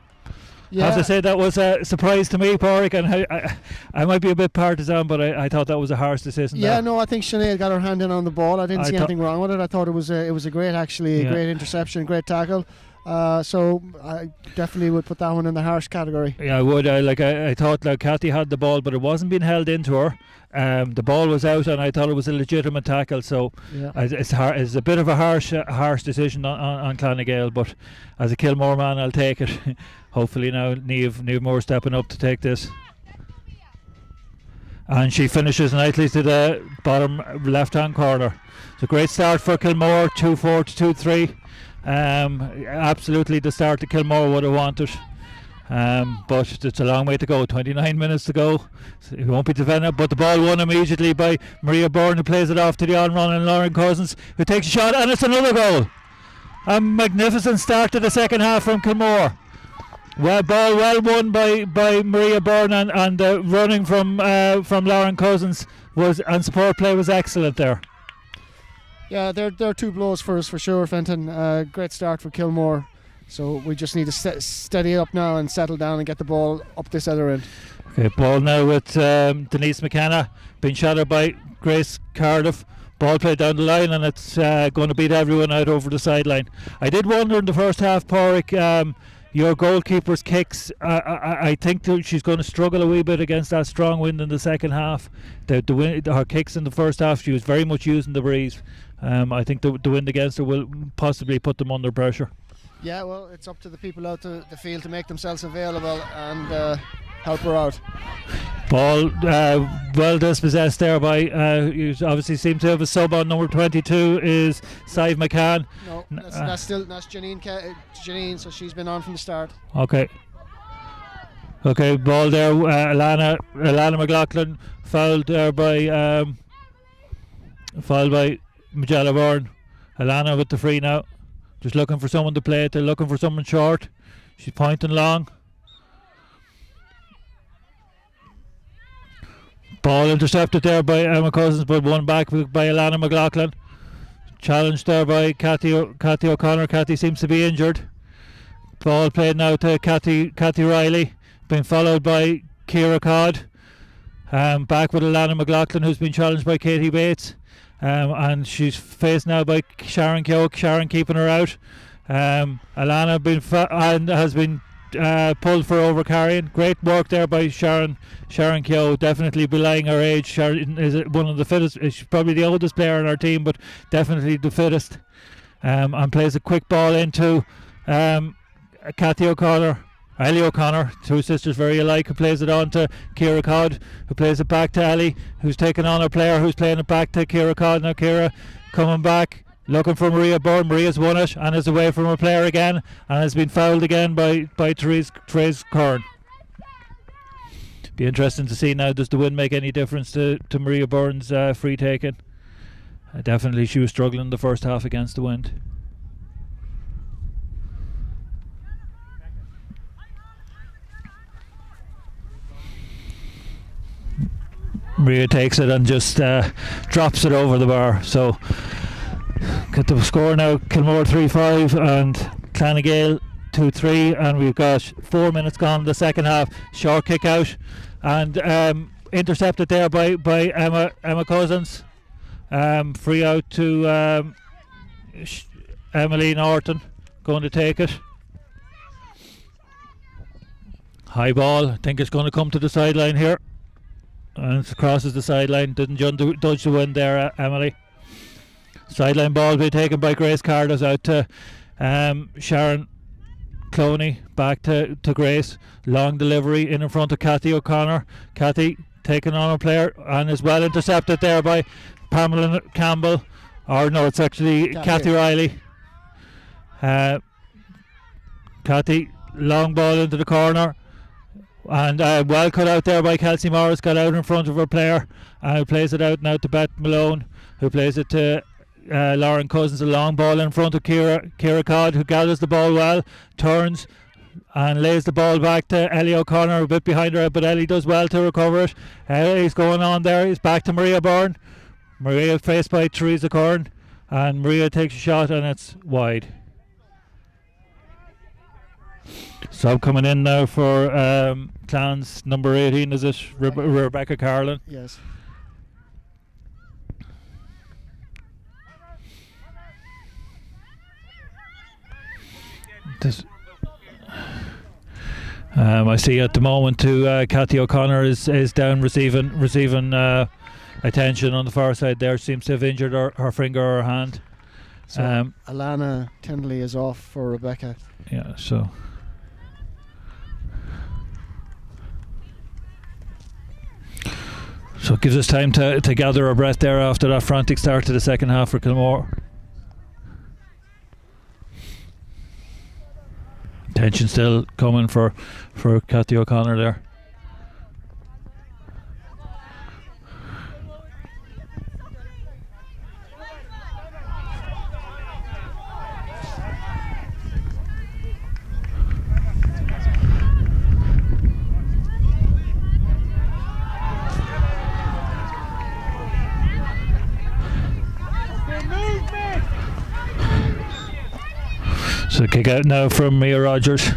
I have to say that was a surprise to me, Pádraig, and I might be a bit partisan, but I thought that was a harsh decision. Yeah, there. no, I think Sinead got her hand in on the ball. I didn't see anything wrong with it. I thought it was a great, actually, great interception, great tackle. So I definitely would put that one in the harsh category. Yeah, I would. I thought Cathy had the ball, but it wasn't being held into her. The ball was out, and I thought it was a legitimate tackle. So it's a bit of a harsh decision on Gael. But as a Kilmore man, I'll take it. Hopefully now Niamh Moore stepping up to take this. And she finishes nicely to the bottom left-hand corner. It's a great start for Kilmore, 2-4 to 2-3. Absolutely the start that Kilmore would have wanted. But it's a long way to go. 29 minutes to go. So it won't be defended, but the ball won immediately by Maria Byrne, who plays it off to the on-run, and Lauren Cousins, who takes a shot, and it's another goal. A magnificent start to the second half from Kilmore. Ball well won by Maria Byrne, and the running from Lauren Cousins and support play was excellent there. Yeah, they're two blows for us for sure, Fenton. Great start for Kilmore. So we just need to steady up now and settle down and get the ball up this other end. Okay, ball now with Denise McKenna, being shadowed by Grace Cardiff. Ball played down the line, and it's going to beat everyone out over the sideline. I did wonder in the first half, Pádraig, your goalkeeper's kicks, I think she's going to struggle a wee bit against that strong wind in the second half. Her kicks in the first half, she was very much using the breeze. I think the wind against her will possibly put them under pressure. Yeah, well, it's up to the people out to the field to make themselves available and help her out. Ball well dispossessed there by you obviously seem to have a sub on number 22 is Sive McCann. No, that's Janine, so she's been on from the start. Okay, ball there. Alana McLaughlin fouled there by Magella Byrne. Alana with the free now, just looking for someone to play it. They're looking for someone short. She's pointing long. Ball intercepted there by Emma Cousins, but won back by Alana McLaughlin. Challenged there by Cathy O'Connor. Cathy seems to be injured. Ball played now to Cathy Riley, being followed by Ciara Codd. Back with Alana McLaughlin, who's been challenged by Katie Bates. And she's faced now by Sharon Keogh. Sharon keeping her out. Alana has been pulled for overcarrying. Great work there by Sharon Keogh, definitely belying her age. Sharon is one of the fittest. She's probably the oldest player on our team, but definitely the fittest. And plays a quick ball into Cathy O'Connor, Ellie O'Connor, two sisters very alike, who plays it on to Ciara Codd, who plays it back to Ellie, who's taken on a player who's playing it back to Ciara Codd. Now Ciara coming back, looking for Maria Byrne. Maria's won it and is away from her player again, and has been fouled again by Therese Kern. Be interesting to see now, does the wind make any difference to Maria Byrne's free taking? Definitely she was struggling in the first half against the wind. Maria takes it and just drops it over the bar. So get the score now: Kilmore 3-5 and Gael 2-3, and we've got 4 minutes gone in the second half. Short kick out and intercepted there by Emma Cousins. Free out to Emily Norton, going to take it. High ball, I think it's going to come to the sideline here, and it crosses the sideline. Didn't dodge the wind there, Emily. Sideline ball be taken by Grace Cardos out to Sharon Cloney, back to Grace. Long delivery in front of Cathy O'Connor. Cathy taking on a player and is well intercepted there by Pamela Campbell. Or no, it's actually Cathy Riley. Cathy, long ball into the corner. And well cut out there by Kelsey Morris, got out in front of her player and plays it out now to Beth Malone, who plays it to Lauren Cousins. A long ball in front of Ciara Codd, who gathers the ball well, turns and lays the ball back to Ellie O'Connor, a bit behind her, but Ellie does well to recover it. Ellie's going on there, he's back to Maria Byrne. Maria faced by Teresa Curran, and Maria takes a shot and it's wide. Sub coming in now for Clans number 18, is it Rebecca Carlin? Yes. I see at the moment too Cathy O'Connor is down receiving attention on the far side there. Seems to have injured her finger or her hand. So Alana Tindley is off for Rebecca. Yeah, so it gives us time to gather our breath there after that frantic start to the second half for Kilmore. Tension still coming for Cathy O'Connor there. So kick out now from Mia Rogers.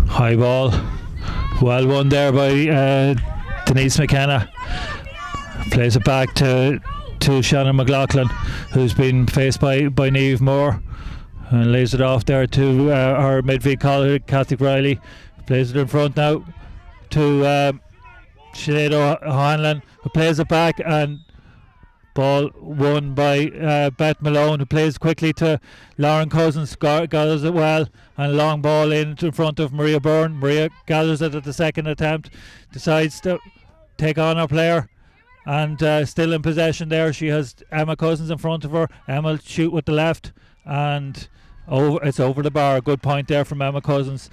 High ball. Well won there by Denise McKenna. Plays it back to Shannon McLaughlin, who's been faced by Niamh Moore, and lays it off there to our midfield colleague Cathy Riley. Plays it in front now to Sinead O'Hanlon, who plays it back, and ball won by Beth Malone, who plays quickly to Lauren Cousins, gathers it well, and a long ball in front of Maria Byrne. Maria gathers it at the second attempt, decides to take on her player, and still in possession there. She has Emma Cousins in front of her. Emma shoot with the left, and it's over the bar. Good point there from Emma Cousins.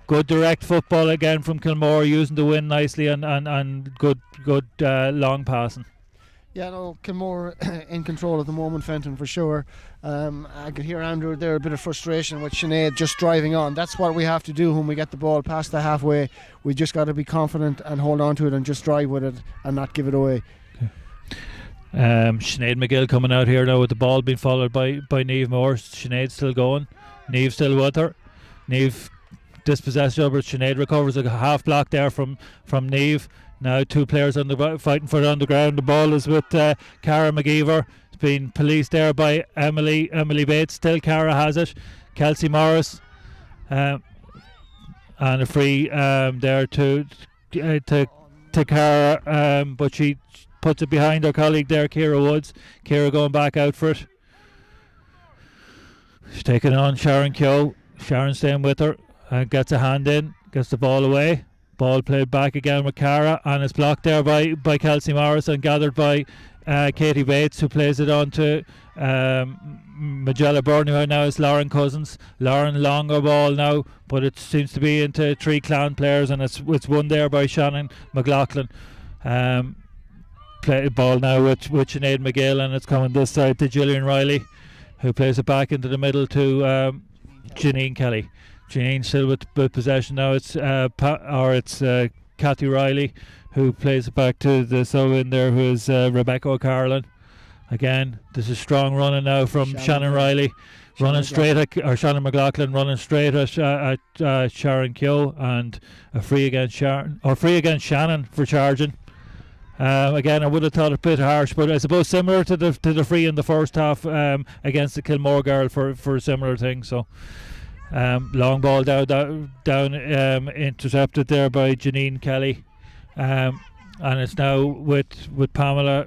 Good direct football again from Kilmore, using the wind nicely, and good long passing. Yeah, no, Kilmore in control at the moment, Fenton, for sure. I could hear Andrew there, a bit of frustration with Sinead just driving on. That's what we have to do when we get the ball past the halfway. We just got to be confident and hold on to it and just drive with it and not give it away. Okay. Sinead McGill coming out here now with the ball being followed by Niamh Moore. Sinead still going. Niamh still with her. Niamh dispossessed over. Sinead recovers a half block there from Niamh. Now two players fighting for it on the ground. The ball is with Cara McGeever. It's been policed there by Emily Bates. Still Cara has it. Kelsey Morris, and a free there to Cara, but she puts it behind her colleague there, Ciara Woods. Ciara going back out for it. She's taking on Sharon Keogh. Sharon staying with her and gets a hand in, gets the ball away. Ball played back again with Cara, and it's blocked there by Kelsey Morris and gathered by Katie Bates, who plays it on to Magella Byrne, who now is Lauren Cousins. Lauren, longer ball now, but it seems to be into three Clan players, and it's won there by Shannon McLaughlin. Play ball now with Sinead McGill, and it's coming this side to Gillian Riley, who plays it back into the middle to Janine Kelly. Janine still with possession now. It's Cathy Riley, who plays it back to the sub in there, who is Rebecca O'Carlin. Again, this is strong running now from Shannon Riley, running straight at Shannon McLaughlin, running straight at Sharon Keogh, and a free against Shannon for charging. Again, I would have thought a bit harsh, but I suppose similar to the free in the first half against the Kilmore girl for a similar thing. So. Long ball down intercepted there by Janine Kelly, and it's now with Pamela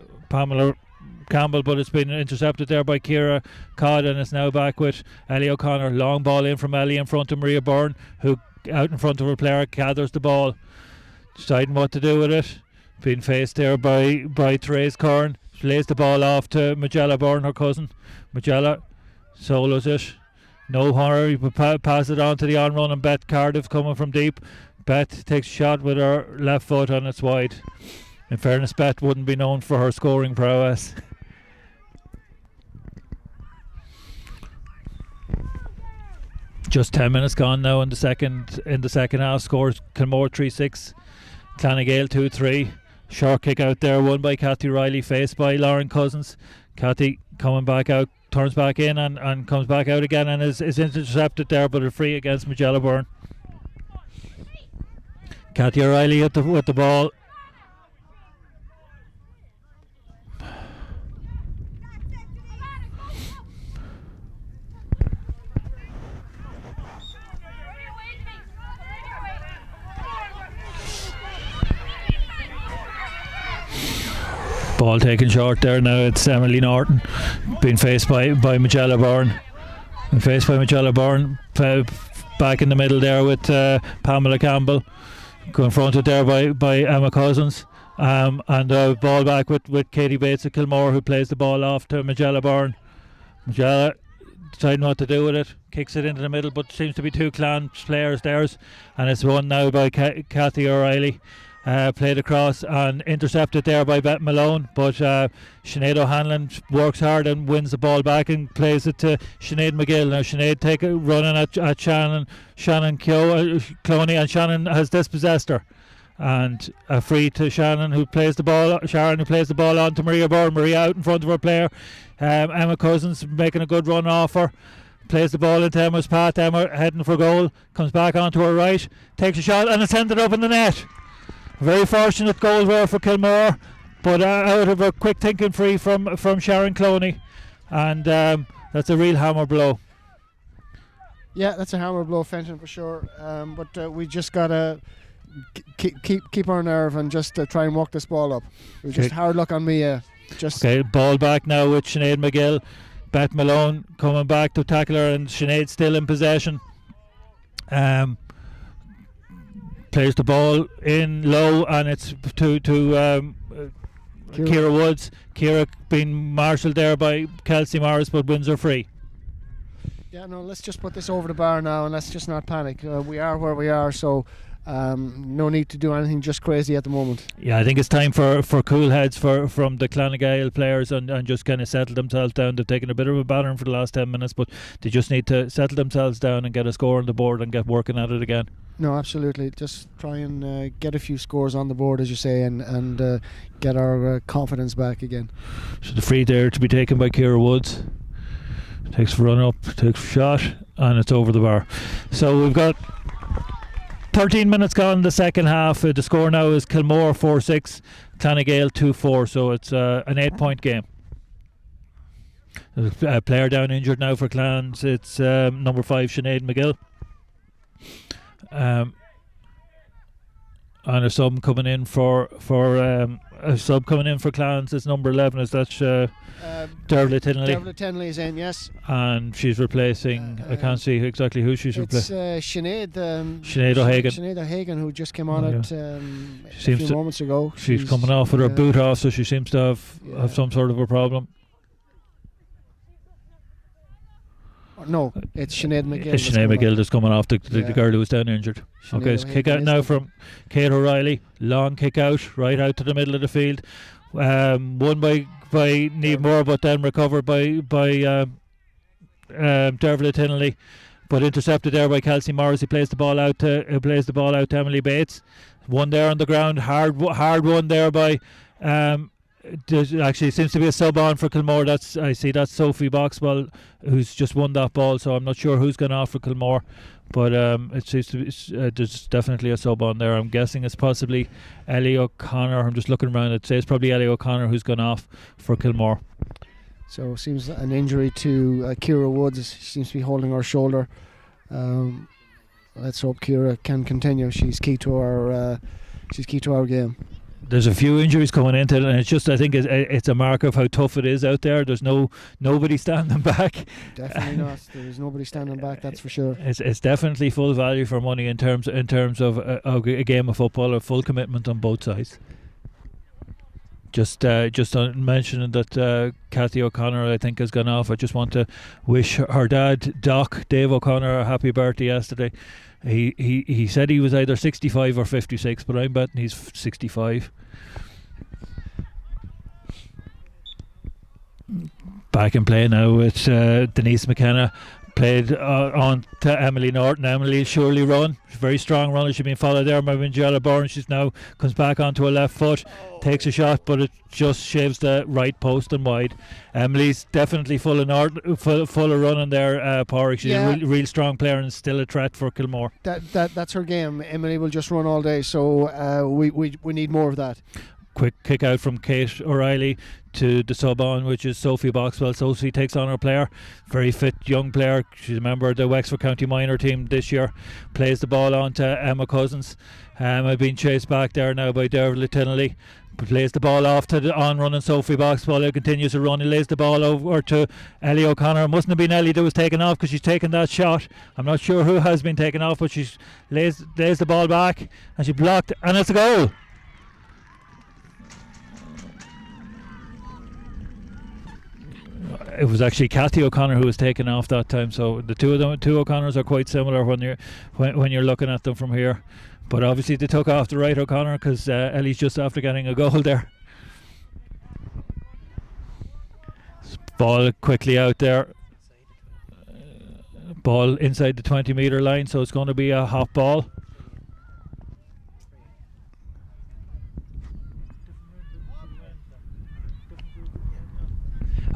Campbell, but it's been intercepted there by Ciara Codd, and it's now back with Ellie O'Connor. Long ball in from Ellie in front of Maria Byrne, who out in front of her player gathers the ball, deciding what to do with it. Being faced there by Therese Curran. She lays the ball off to Magella Byrne, her cousin. Magella solos it. No hurry, but pass it on to the on-run, and Beth Cardiff coming from deep. Beth takes a shot with her left foot, and it's wide. In fairness, Beth wouldn't be known for her scoring prowess. Just 10 minutes gone now in the second half. Scores Kilmore 3-6, Gael 2-3. Short kick out there, won by Kathy Riley, faced by Lauren Cousins. Kathy coming back out, turns back in and comes back out again, and is intercepted there, but a free against Magella Byrne. Kathy O'Reilly with the ball. Ball taken short there. Now it's Emily Norton being faced by Magella Byrne. Back in the middle there with Pamela Campbell, confronted there by Emma Cousins, and the ball back with Katie Bates of Kilmore, who plays the ball off to Magella Byrne. Magella deciding what to do with it, kicks it into the middle, but seems to be two Clan players theirs, and it's won now by Kathy O'Reilly. Played across and intercepted there by Beth Malone, but Sinead O'Hanlon works hard and wins the ball back and plays it to Sinead McGill. Now Sinead take a running at Shannon Cloney, and Shannon has dispossessed her, and a free to Sharon, who plays the ball on to Maria Byrne. Maria out in front of her player. Emma Cousins making a good run off her, plays the ball into Emma's path. Emma heading for goal, comes back onto her right, takes a shot, and it's ended up in the net. Very fortunate goal there for Kilmore, but out of a quick thinking free from Sharon Cloney, and that's a real hammer blow. Yeah, that's a hammer blow, Fenton, for sure. But we just gotta keep our nerve and just try and walk this ball up. It was just hard luck on me. Okay, ball back now with Sinead McGill. Beth Malone coming back to tackle her, and Sinead still in possession. Plays the ball in low, and it's to Ciara Woods. Ciara being marshalled there by Kelsey Morris, but wins her free. Yeah, no, let's just put this over the bar now, and let's just not panic. We are where we are, so no need to do anything just crazy at the moment. Yeah, I think it's time for cool heads from the Gael players and just kind of settle themselves down. They've taken a bit of a battering for the last 10 minutes, but they just need to settle themselves down and get a score on the board and get working at it again. No, absolutely. Just try and get a few scores on the board, as you say, and get our confidence back again. So the free there to be taken by Ciara Woods. Takes a run up, takes a shot, and it's over the bar. So we've got 13 minutes gone in the second half. The score now is Kilmore 4-6, Gael 2-4. So it's an 8-point game. There's a player down injured now for Clans. It's number 5, Sinead McGill. And a sub coming in for Clans is number 11. Is that Dervla Tinley? Dervla Tinley is in, yes. And she's replacing. I can't see exactly who she's replacing. It's Sinead O'Hagan. Sinead O'Hagan, who just came on it a few moments ago. She's coming off with her boot off, so she seems to have some sort of a problem. No, it's Sinead McGill. It's Sinead McGill that's coming off the girl who was down injured. Sinead okay, so kick out now from Kate O'Reilly. Long kick out, right out to the middle of the field. Won by Niamh Moore, but then recovered by Dervla Tinley, but intercepted there by Kelsey Morris. He plays the ball out to Emily Bates. One there on the ground, hard one there by. Actually, seems to be a sub on for Kilmore. That's Sophie Boxwell, who's just won that ball. So I'm not sure who's gone off for Kilmore, but it seems to be there's definitely a sub on there. I'm guessing it's possibly Ellie O'Connor. I'm just looking around. It says probably Ellie O'Connor who's gone off for Kilmore. So it seems an injury to Ciara Woods. She seems to be holding her shoulder. Let's hope Ciara can continue. She's key to our game. There's a few injuries coming into it, and it's just, I think it's a mark of how tough it is out there. There's nobody standing back. Definitely not. There's nobody standing back, that's for sure. It's definitely full value for money in terms of a game of football, a full commitment on both sides. Just on mentioning that Kathy O'Connor, I think, has gone off. I just want to wish her dad, Doc Dave O'Connor, a happy birthday yesterday. He said he was either 65 or 56, but I'm betting he's 65. Back in play now with Denise McKenna Played on to Emily Norton. Emily surely run, very strong runner. She's been followed there by Angela Bourne. She's now comes back onto her left foot, takes a shot, but it just shaves the right post and wide. Emily's definitely full of running there. Pádraig. She's a real strong player and still a threat for Kilmore. That's her game. Emily will just run all day, so we need more of that. Quick kick out from Kate O'Reilly to the sub on, which is Sophie Boxwell. Sophie takes on her player, very fit young player. She's a member of the Wexford County minor team this year. Plays the ball on to Emma Cousins. I've been chased back there now by Derval Tinley. Plays the ball off to the on-running Sophie Boxwell, who continues to run. He lays the ball over to Ellie O'Connor. It mustn't have been Ellie that was taken off because she's taken that shot. I'm not sure who has been taken off, but she lays the ball back and she blocked, and it's a goal. It was actually Cathy O'Connor who was taken off that time, so the two O'Connors are quite similar when you're looking at them from here. But obviously they took off the right O'Connor because Ellie's just after getting a goal there. Ball quickly out there. Ball inside the 20-metre line, so it's going to be a hot ball.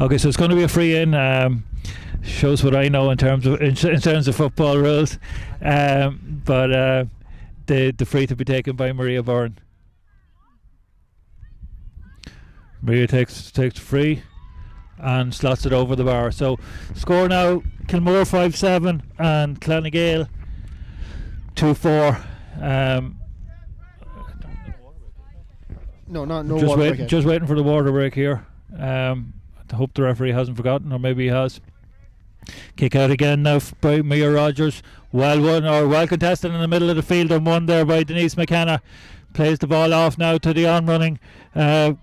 Okay, so it's going to be a free in. Shows what I know in terms of football rules. But the free to be taken by Maria Byrne. Maria takes free and slots it over the bar. So score now: Kilmore 5-7 and Gael 2-4. No. Just waiting for the water break here. I hope the referee hasn't forgotten, or maybe he has. Kick out again now by Mia Rogers. Well won, or well contested in the middle of the field, and won there by Denise McKenna. Plays the ball off now to the on-running Alana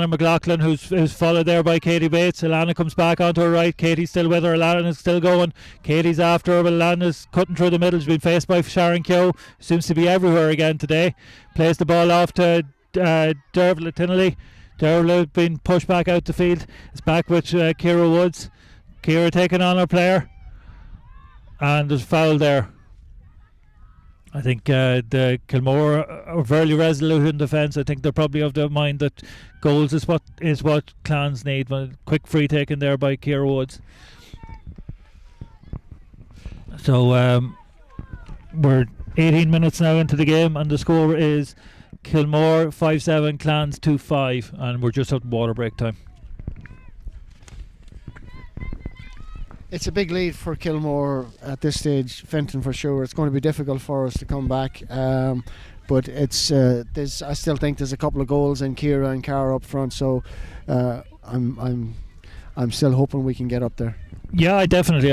McLaughlin, who's followed there by Katie Bates. Alana comes back onto her right. Katie's still with her. Alana is still going. Katie's after her, but Alana's cutting through the middle. She's been faced by Sharon Keogh. Seems to be everywhere again today. Plays the ball off to Derval Tinley. Derval been pushed back out the field. It's back with Ciara Woods. Ciara taking on her player, and there's a foul there. I think the Kilmore are very resolute in defence. I think they're probably of the mind that goals is what Clans need. Quick free taken there by Ciara Woods. So we're 18 minutes now into the game, and the score is Kilmore 5-7, Clans 2-5, and we're just at water break time. It's a big lead for Kilmore at this stage, Fenton, for sure. It's going to be difficult for us to come back, but it's I still think there's a couple of goals in Ciara and Cara up front, so I'm still hoping we can get up there. Yeah, I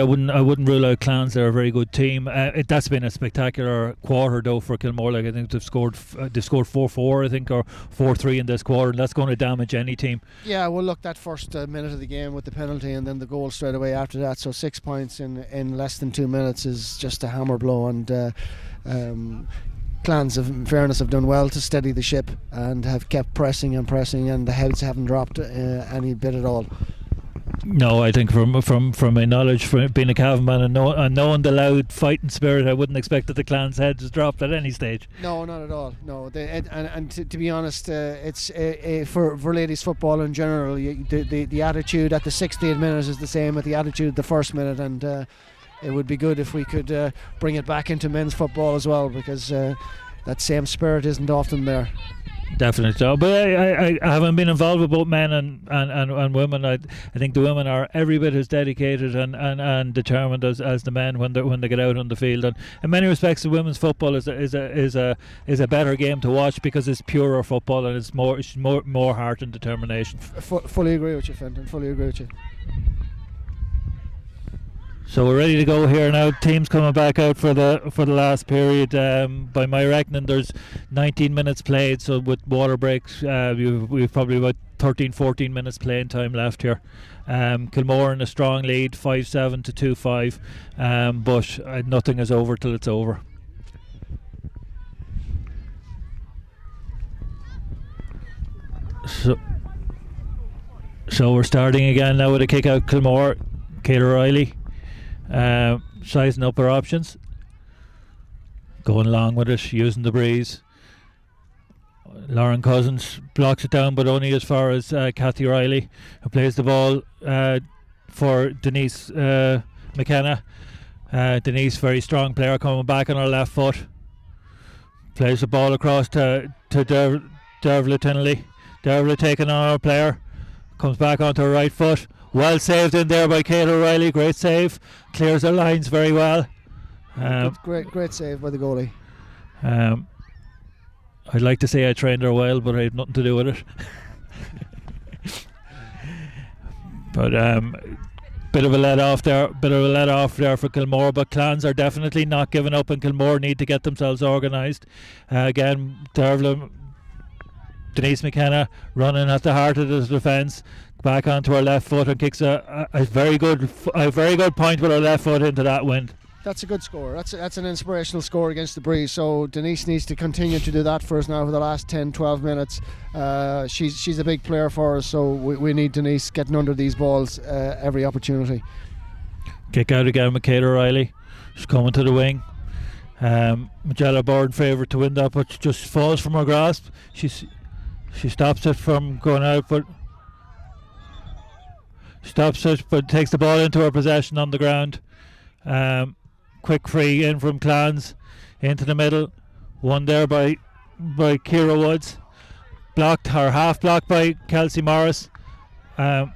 wouldn't rule out Clans. They're a very good team. That's been a spectacular quarter though for Kilmore. Like, I think they've scored 4-4, I think, or 4-3 in this quarter, and that's going to damage any team. Yeah, well, look, that first minute of the game with the penalty and then the goal straight away after that, so 6 points in less than 2 minutes is just a hammer blow. And Clans, in fairness, have done well to steady the ship and have kept pressing, and the heads haven't dropped any bit at all. No, I think from my knowledge, from being a Cavan man and knowing the loud fighting spirit, I wouldn't expect that the Clans' heads dropped at any stage. No, not at all. No, to be honest, it's for ladies football in general. The attitude at the 60th minute is the same at the attitude at the first minute, and it would be good if we could bring it back into men's football as well, because that same spirit isn't often there. Definitely so, but I haven't been involved with both men and women. I think the women are every bit as dedicated and determined as the men when they get out on the field. And in many respects, the women's football is a better game to watch because it's purer football and it's more heart and determination. Fully agree with you, Fenton. Fully agree with you. So we're ready to go here now. Teams coming back out for the last period. By my reckoning, there's 19 minutes played. So with water breaks, we've probably about 13-14 minutes playing time left here. Kilmore in a strong lead, 5-7 to 2-5. But nothing is over till it's over. So we're starting again now with a kick out. Kilmore Kate O'Reilly sizing up her options, going along with it, using the breeze. Lauren Cousins blocks it down, but only as far as Cathy Riley, who plays the ball for Denise McKenna. Denise, very strong player, coming back on her left foot. Plays the ball across to Dervla Tinnelly. Dervla taking on her player. Comes back onto her right foot. Well saved in there by Kate O'Reilly. Great save. Clears her lines very well. Great save by the goalie. I'd like to say I trained her well, but I had nothing to do with it. But bit of a let off there for Kilmore, but Clans are definitely not giving up, and Kilmore need to get themselves organised. Again, Denise McKenna running at the heart of the defence, back onto her left foot and kicks a very good point with her left foot into that wind. That's a good score. That's an inspirational score against the breeze. So Denise needs to continue to do that for us now for the last 10-12 minutes. She's a big player for us, so we need Denise getting under these balls every opportunity. Kick out again with Kate O'Reilly. She's coming to the wing. Magella Bourne favourite to win that, but just falls from her grasp. She stops it from going out, but takes the ball into her possession on the ground. Quick free in from Clans into the middle, won there by Ciara Woods, half blocked by Kelsey Morris, and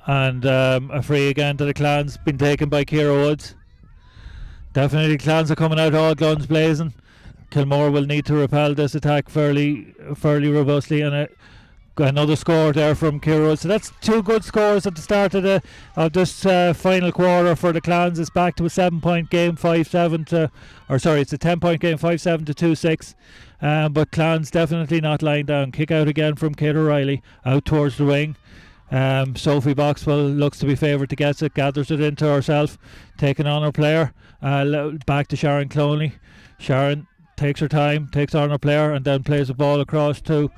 a free again to the Clans, been taken by Ciara Woods. Definitely Clans are coming out all guns blazing. Kilmore will need to repel this attack fairly robustly, and another score there from Ciara Woods. So that's two good scores at the start of this final quarter for the Clans. It's back to a 7-point game, it's a 10-point game, 5-7 to 2-6. But Clans definitely not lying down. Kick out again from Kate O'Reilly out towards the wing. Sophie Boxwell looks to be favoured to get it, gathers it into herself, taking on her player. Back to Sharon Cloney. Sharon takes her time, takes on her player, and then plays the ball across to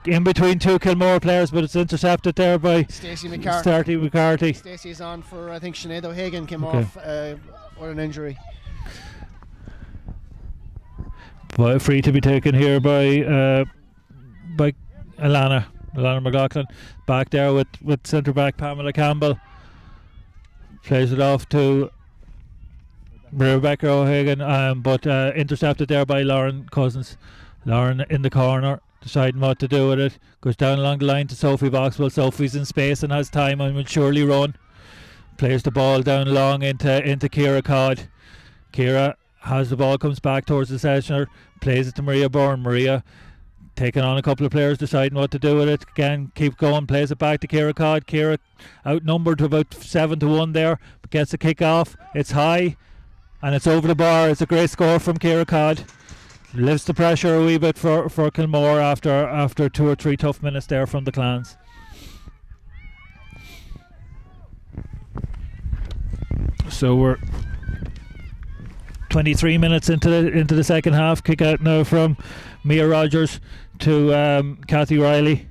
in between two Kilmore players, but it's intercepted there by Stacey McCarthy. Stacey's on for, I think, Sinead O'Hagan came off with an injury. But free to be taken here by Alana McLaughlin. Back there with centre back Pamela Campbell. Plays it off to Rebecca O'Hagan, but intercepted there by Lauren Cousins. Lauren in the corner, deciding what to do with it. Goes down along the line to Sophie Boxwell. Sophie's in space and has time and will surely run. Plays the ball down long into Ciara Codd. Ciara has the ball, comes back towards the sessioner, plays it to Maria Bourne. Maria taking on a couple of players, deciding what to do with it. Again, keep going, plays it back to Ciara Codd. Ciara outnumbered to about 7-1 there, but gets a kick off. It's high and it's over the bar. It's a great score from Ciara Codd. Lifts the pressure a wee bit for Kilmore after 2 or 3 tough minutes there from the Clans. So we're 23 minutes into the second half. Kick out now from Mia Rogers to Cathy Riley.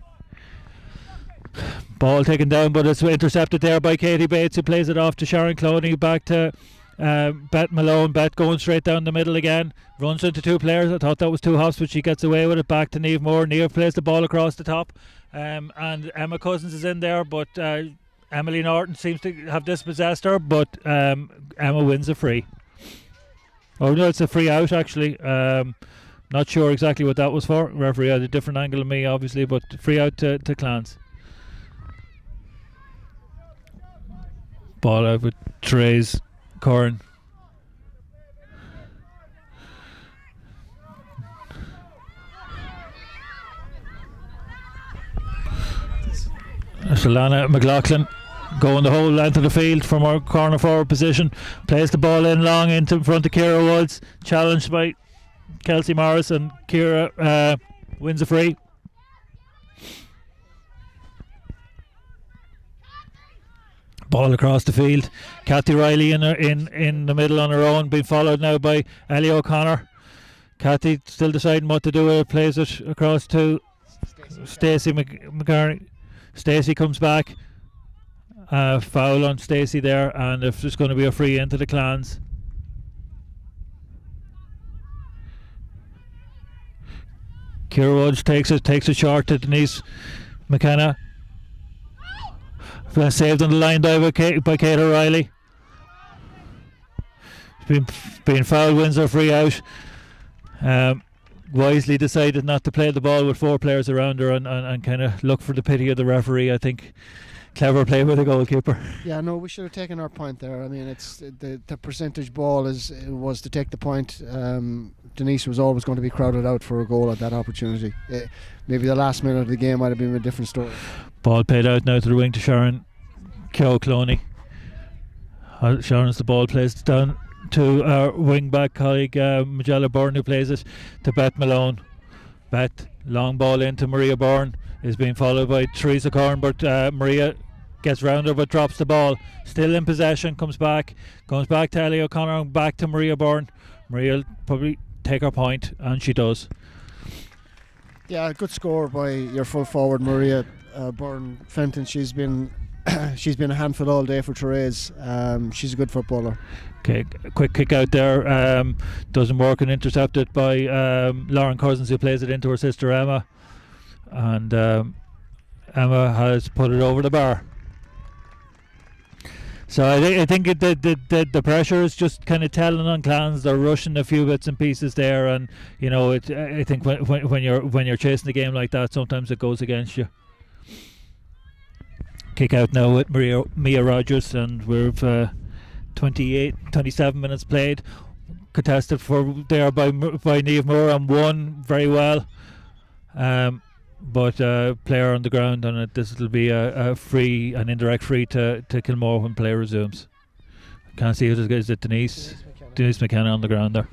Ball taken down, but it's intercepted there by Katie Bates, who plays it off to Sharon Cloney. Back to Beth Malone. Beth going straight down the middle again, runs into 2 players. I thought that was 2 hops, but she gets away with it. Back to Niamh Moore. Niamh plays the ball across the top, and Emma Cousins is in there, but Emily Norton seems to have dispossessed her, but Emma wins a free. Oh no, it's a free out actually. Not sure exactly what that was for. Referee had a different angle than me obviously, but free out to Clans. Ball out with Therese Corrin. Solana McLaughlin going the whole length of the field from our corner forward position, plays the ball in long into front of Ciara Woods, challenged by Kelsey Morris, and Ciara wins a free. Ball across the field. Cathy Riley in the middle on her own, being followed now by Ellie O'Connor. Cathy still deciding what to do with it, plays it across to Stacey McCarthy. Stacey comes back foul on Stacey there, and if there's going to be a free into the Clans. Ciara Woods takes a short to Denise McKenna. Saved on the line dive by Kate O'Reilly. Being fouled, wins her free out. Wisely decided not to play the ball with 4 players around her and kind of look for the pity of the referee. I think clever play by the goalkeeper. Yeah, no, we should have taken our point there. I mean, it's the percentage ball was to take the point. Denise was always going to be crowded out for a goal at that opportunity. Maybe the last minute of the game might have been a different story. Ball paid out now to the wing to Sharon Cloney. Sharon's the ball plays down to our wing back colleague Majella Byrne, who plays it to Beth Malone. Beth, long ball into Maria Byrne, is being followed by Teresa Corn, but Maria gets round her but drops the ball. Still in possession, comes back to Ellie O'Connor and back to Maria Byrne. Maria will probably take her point, and she does. Yeah, good score by your full forward Maria Byrne Fenton. She's been a handful all day for Therese. She's a good footballer. Okay, quick kick out there, doesn't work, and intercepted by Lauren Cousins, who plays it into her sister Emma, and Emma has put it over the bar. So I think the pressure is just kind of telling on Clans. They're rushing a few bits and pieces there, and you know I think when you're chasing the game like that, sometimes it goes against you. Kick out now with Mia Rogers, and we've 27 minutes played. Contested for there by Niamh Moore and won very well. But player on the ground, and this will be an indirect free to Kilmore when play resumes. Can't see who is it. Denise McKenna on the ground there.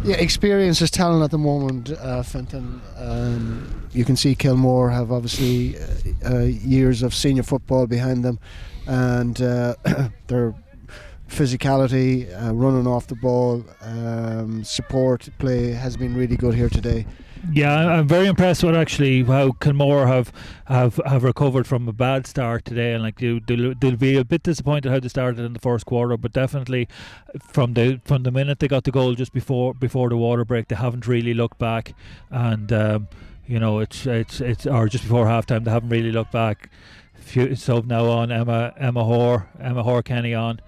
Yeah, experience is talent at the moment, Fenton. You can see Kilmore have obviously years of senior football behind them, and their physicality, running off the ball, support play has been really good here today. Yeah, I'm very impressed with actually how Kilmore have recovered from a bad start today, and like they'll be a bit disappointed how they started in the first quarter, but definitely from the minute they got the goal just before the water break, they haven't really looked back, and you know it's or just before half time they haven't really looked back. Sub now on Emma Hoare Kenny on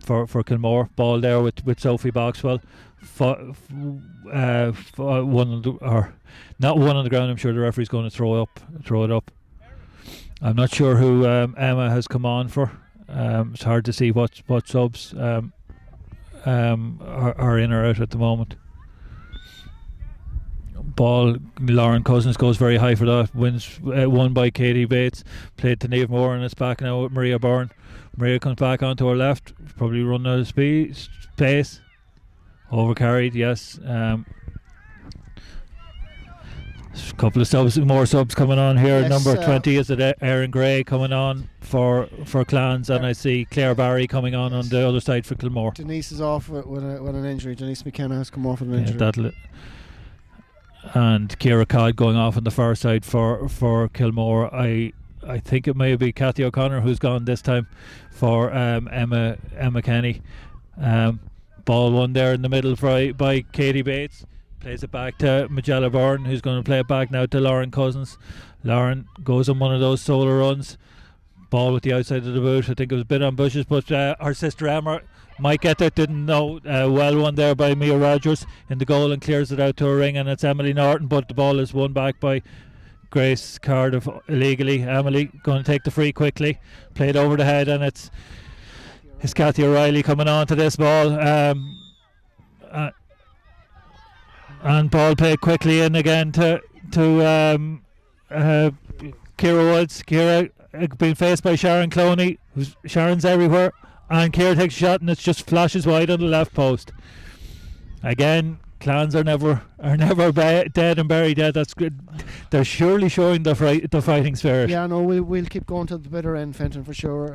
for Kilmore. Ball there with Sophie Boxwell. Not one on the ground. I'm sure the referee's going to throw it up. I'm not sure who Emma has come on for. It's hard to see what subs are in or out at the moment. Ball, Lauren Cousins goes very high for that, wins, won by Katie Bates, played to Niamh Moore, and it's back now with Maria Byrne. Maria comes back onto her left, probably run out of pace, overcarried, yes. A couple of more subs coming on here. Yes, Number 20 is it Erin Gray coming on for Clans, and I see Claire Barry coming on the other side for Kilmore. Denise is off with an injury. Denise McKenna has come off with an injury. And Ciara Codd going off on the far side for Kilmore. I think it may be Cathy O'Connor who's gone this time for Emma Kenny. Ball one there in the middle by Katie Bates. Plays it back to Majella Byrne, who's going to play it back now to Lauren Cousins. Lauren goes on one of those solo runs. Ball with the outside of the boot. I think it was a bit ambitious, but her sister Emma might get there, didn't know. Well won there by Mia Rogers in the goal and clears it out to a ring, and it's Emily Norton, but the ball is won back by Grace Cardiff illegally. Emily going to take the free quickly, played over the head, and it's Cathy O'Reilly coming on to this ball, and ball played quickly in again to Ciara Woods. Ciara being faced by Sharon Cloney, Sharon's everywhere, and Ciara takes a shot and it just flashes wide on the left post. Again, Clans are never dead and buried dead. That's good. They're surely showing the fighting spirit. Yeah, no, we'll keep going to the bitter end, Fenton, for sure.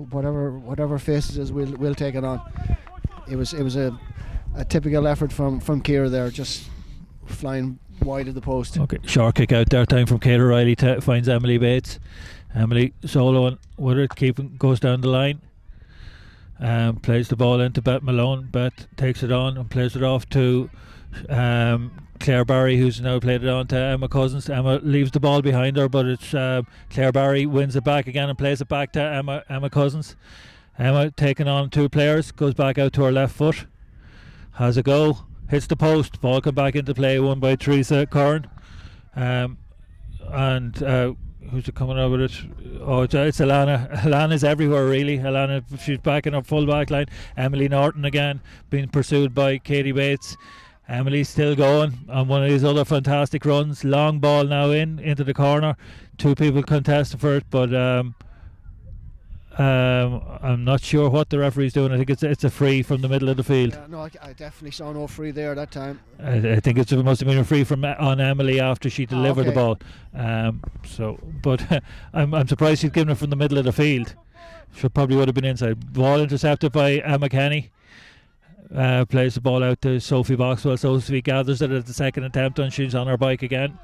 Whatever faces us, we'll take it on. It was a a typical effort from Ciara there, just flying wide of the post. Okay, short kick out there, time from Kate O'Reilly finds Emily Bates. Emily soloing with it, goes down the line. Plays the ball into Beth Malone. Beth takes it on and plays it off to Claire Barry, who's now played it on to Emma Cousins. Emma leaves the ball behind her, but it's Claire Barry wins it back again and plays it back to Emma Cousins. Emma taking on 2 players, goes back out to her left foot, has a go, hits the post, ball come back into play, won by Teresa Curran. And who's it coming out with it? Oh, it's Alana. Alana's everywhere really. Alana, she's back in her full back line. Emily Norton again, being pursued by Katie Bates. Emily's still going on one of these other fantastic runs. Long ball now into the corner. 2 people contesting for it, but I'm not sure what the referee's doing. I think it's a free from the middle of the field. Yeah, no, I definitely saw no free there that time. I think it must have been a free on Emily after she delivered the ball. But I'm surprised she's given it from the middle of the field. She probably would have been inside. Ball intercepted by Emma Kenny. Plays the ball out to Sophie Boxwell. Sophie gathers it at the second attempt and she's on her bike again.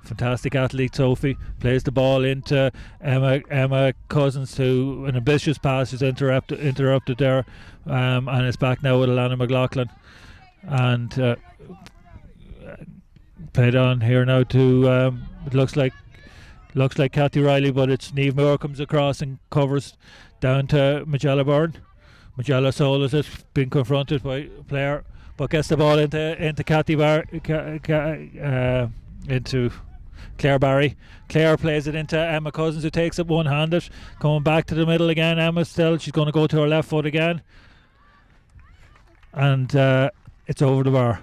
Fantastic athlete Sophie. Plays the ball into Emma Cousins, to an ambitious pass is interrupted there, and it's back now with Alana McLaughlin, and played on here now to it looks like Kathy Riley, but it's Niamh Moore comes across and covers down to Magella Byrne. Magella solos it, being confronted by a player, but gets the ball into into Claire Barry. Claire plays it into Emma Cousins, who takes it one-handed, coming back to the middle again. Emma still, she's going to go to her left foot again, and it's over the bar.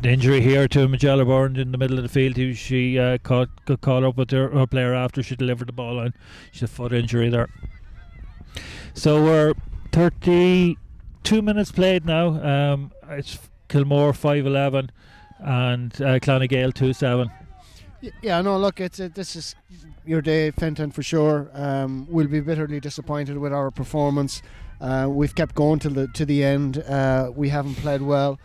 The injury here to Magella Byrne in the middle of the field. She got caught up with her player after she delivered the ball on. She's a foot injury there. So we're 32 minutes played now. It's Kilmore 5-11 and Gael 2-7. Yeah, no, look, this is your day, Fenton, for sure. We'll be bitterly disappointed with our performance. We've kept going to the end. We haven't played well.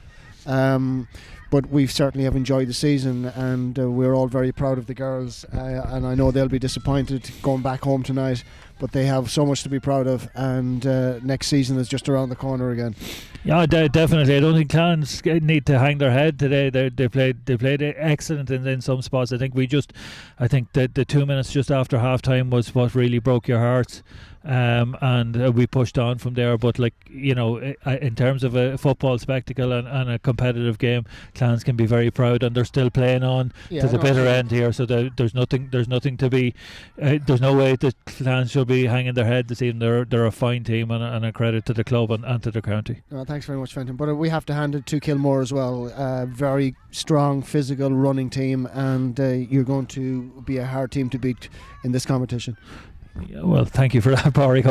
But we certainly have enjoyed the season, and we're all very proud of the girls, and I know they'll be disappointed going back home tonight, but they have so much to be proud of, and next season is just around the corner again. Yeah, definitely. I don't think Clans need to hang their head today. They played excellent in some spots. I think that the 2 minutes just after half time was what really broke your hearts. And we pushed on from there, but in terms of a football spectacle and a competitive game, Clans can be very proud, and they're still playing on to the bitter end here, so there's nothing to be there's no way that Clans should be hanging their head this evening. They're a fine team and a credit to the club and to the county. Thanks very much, Fenton, but we have to hand it to Kilmore as well. Very strong, physical, running team, and you're going to be a hard team to beat in this competition. Yeah, well, thank you for that, Pádraig.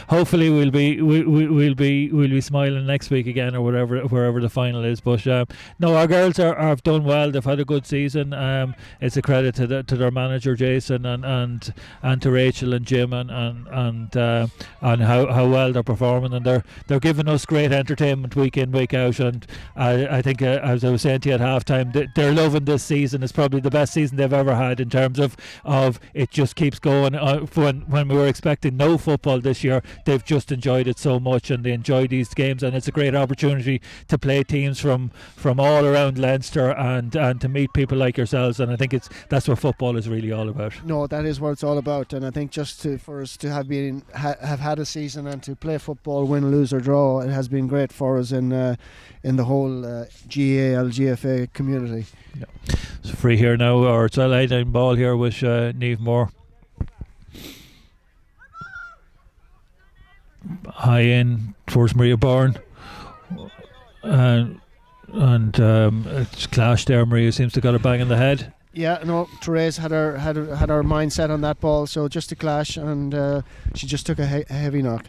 Hopefully we'll be smiling next week again, or wherever the final is. But no, our girls have done well. They've had a good season. It's a credit to their manager Jason and to Rachel and Jim and how well they're performing, and they're giving us great entertainment week in, week out. And I think as I was saying to you at half time, they're loving this season. It's probably the best season they've ever had in terms of it just keeps going. When we were expecting no football this year, they've just enjoyed it so much, and they enjoy these games, and it's a great opportunity to play teams from all around Leinster and to meet people like yourselves, and I think that's what football is really all about. No, that is what it's all about, and I think just for us to have had a season and to play football, win, lose or draw, it has been great for us in the whole GAL GFA community. Yeah. It's free here now, or it's a line ball here with Niamh Moore. High in towards Maria Byrne, and it's clashed there. Maria seems to got a bang in the head. Yeah, no, Therese had her mind set on that ball, so just a clash, and she just took a heavy knock.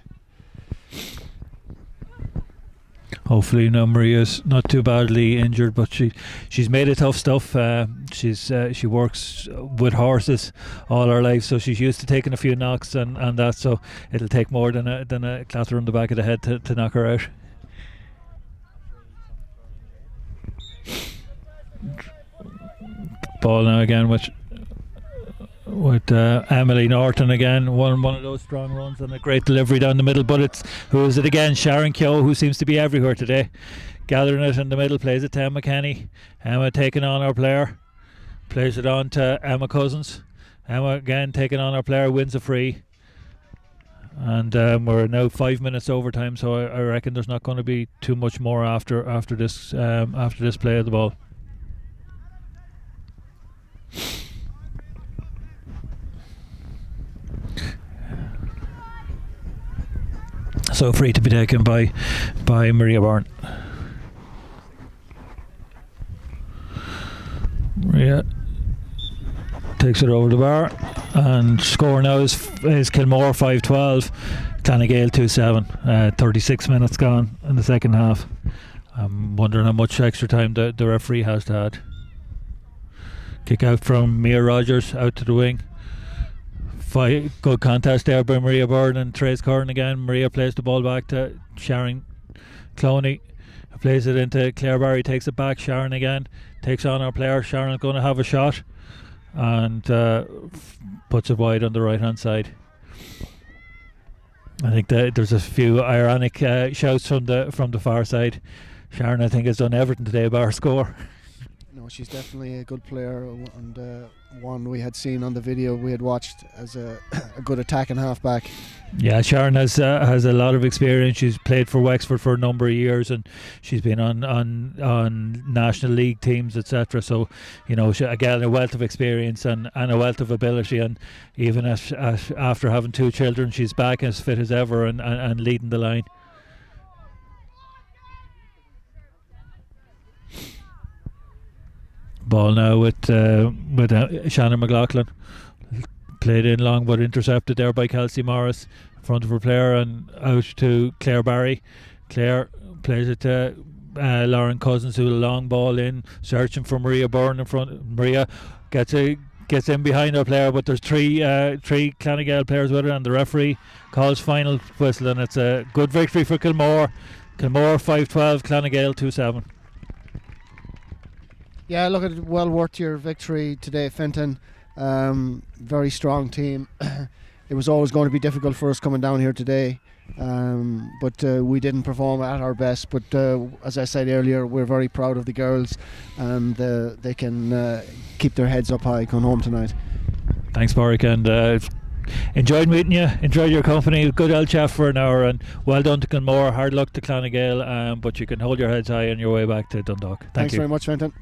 hopefully now Maria's not too badly injured, but she's made it tough stuff. She works with horses all her life, so she's used to taking a few knocks and that, so it'll take more than a clatter on the back of the head to knock her out. Ball now again with Emily Norton again, one of those strong runs and a great delivery down the middle, but who is it again? Sharon Keogh, who seems to be everywhere today, gathering it in the middle, plays it to Emma Kenny. Emma taking on our player, plays it on to Emma Cousins. Emma again taking on our player, wins a free, and we're now 5 minutes overtime, so I reckon there's not going to be too much more after this play of the ball. So free to be taken by Maria Byrne. Maria takes it over the bar, and score now is Kilmore 5-12, Gael 2-7. 36 minutes gone in the second half. I'm wondering how much extra time the referee has to add. Kick out from Mia Rogers out to the wing. Good contest there by Maria Byrne and Trace Curran again. Maria plays the ball back to Sharon Cloney, plays it into Claire Barry, takes it back. Sharon again takes on our player. Sharon's going to have a shot and puts it wide on the right hand side. I think that there's a few ironic shouts from the far side. Sharon, I think, has done everything today bar score. No, she's definitely a good player, and one we had seen on the video we had watched as a good attacking halfback. Yeah, Sharon has a lot of experience. She's played for Wexford for a number of years, and she's been on national league teams, etc. So, you know, again, a wealth of experience and a wealth of ability. And even after having 2 children, she's back as fit as ever and leading the line. Ball now with Shannon McLaughlin, played in long but intercepted there by Kelsey Morris in front of her player and out to Claire Barry. Claire plays it to Lauren Cousins, who a long ball in, searching for Maria Byrne in front. Maria gets in behind her player, but there's three Gael players with her, and the referee calls final whistle, and it's a good victory for Kilmore. Kilmore 5-12, Gael 2-7. Yeah, look, it's well worth your victory today, Fenton. Very strong team. It was always going to be difficult for us coming down here today, but we didn't perform at our best. But as I said earlier, we're very proud of the girls, and they can keep their heads up high going home tonight. Thanks, Warwick, and enjoyed meeting you, enjoyed your company. Good old chat for an hour, and well done to Kilmore. Hard luck to Gael, but you can hold your heads high on your way back to Dundalk. Thanks very much, Fenton.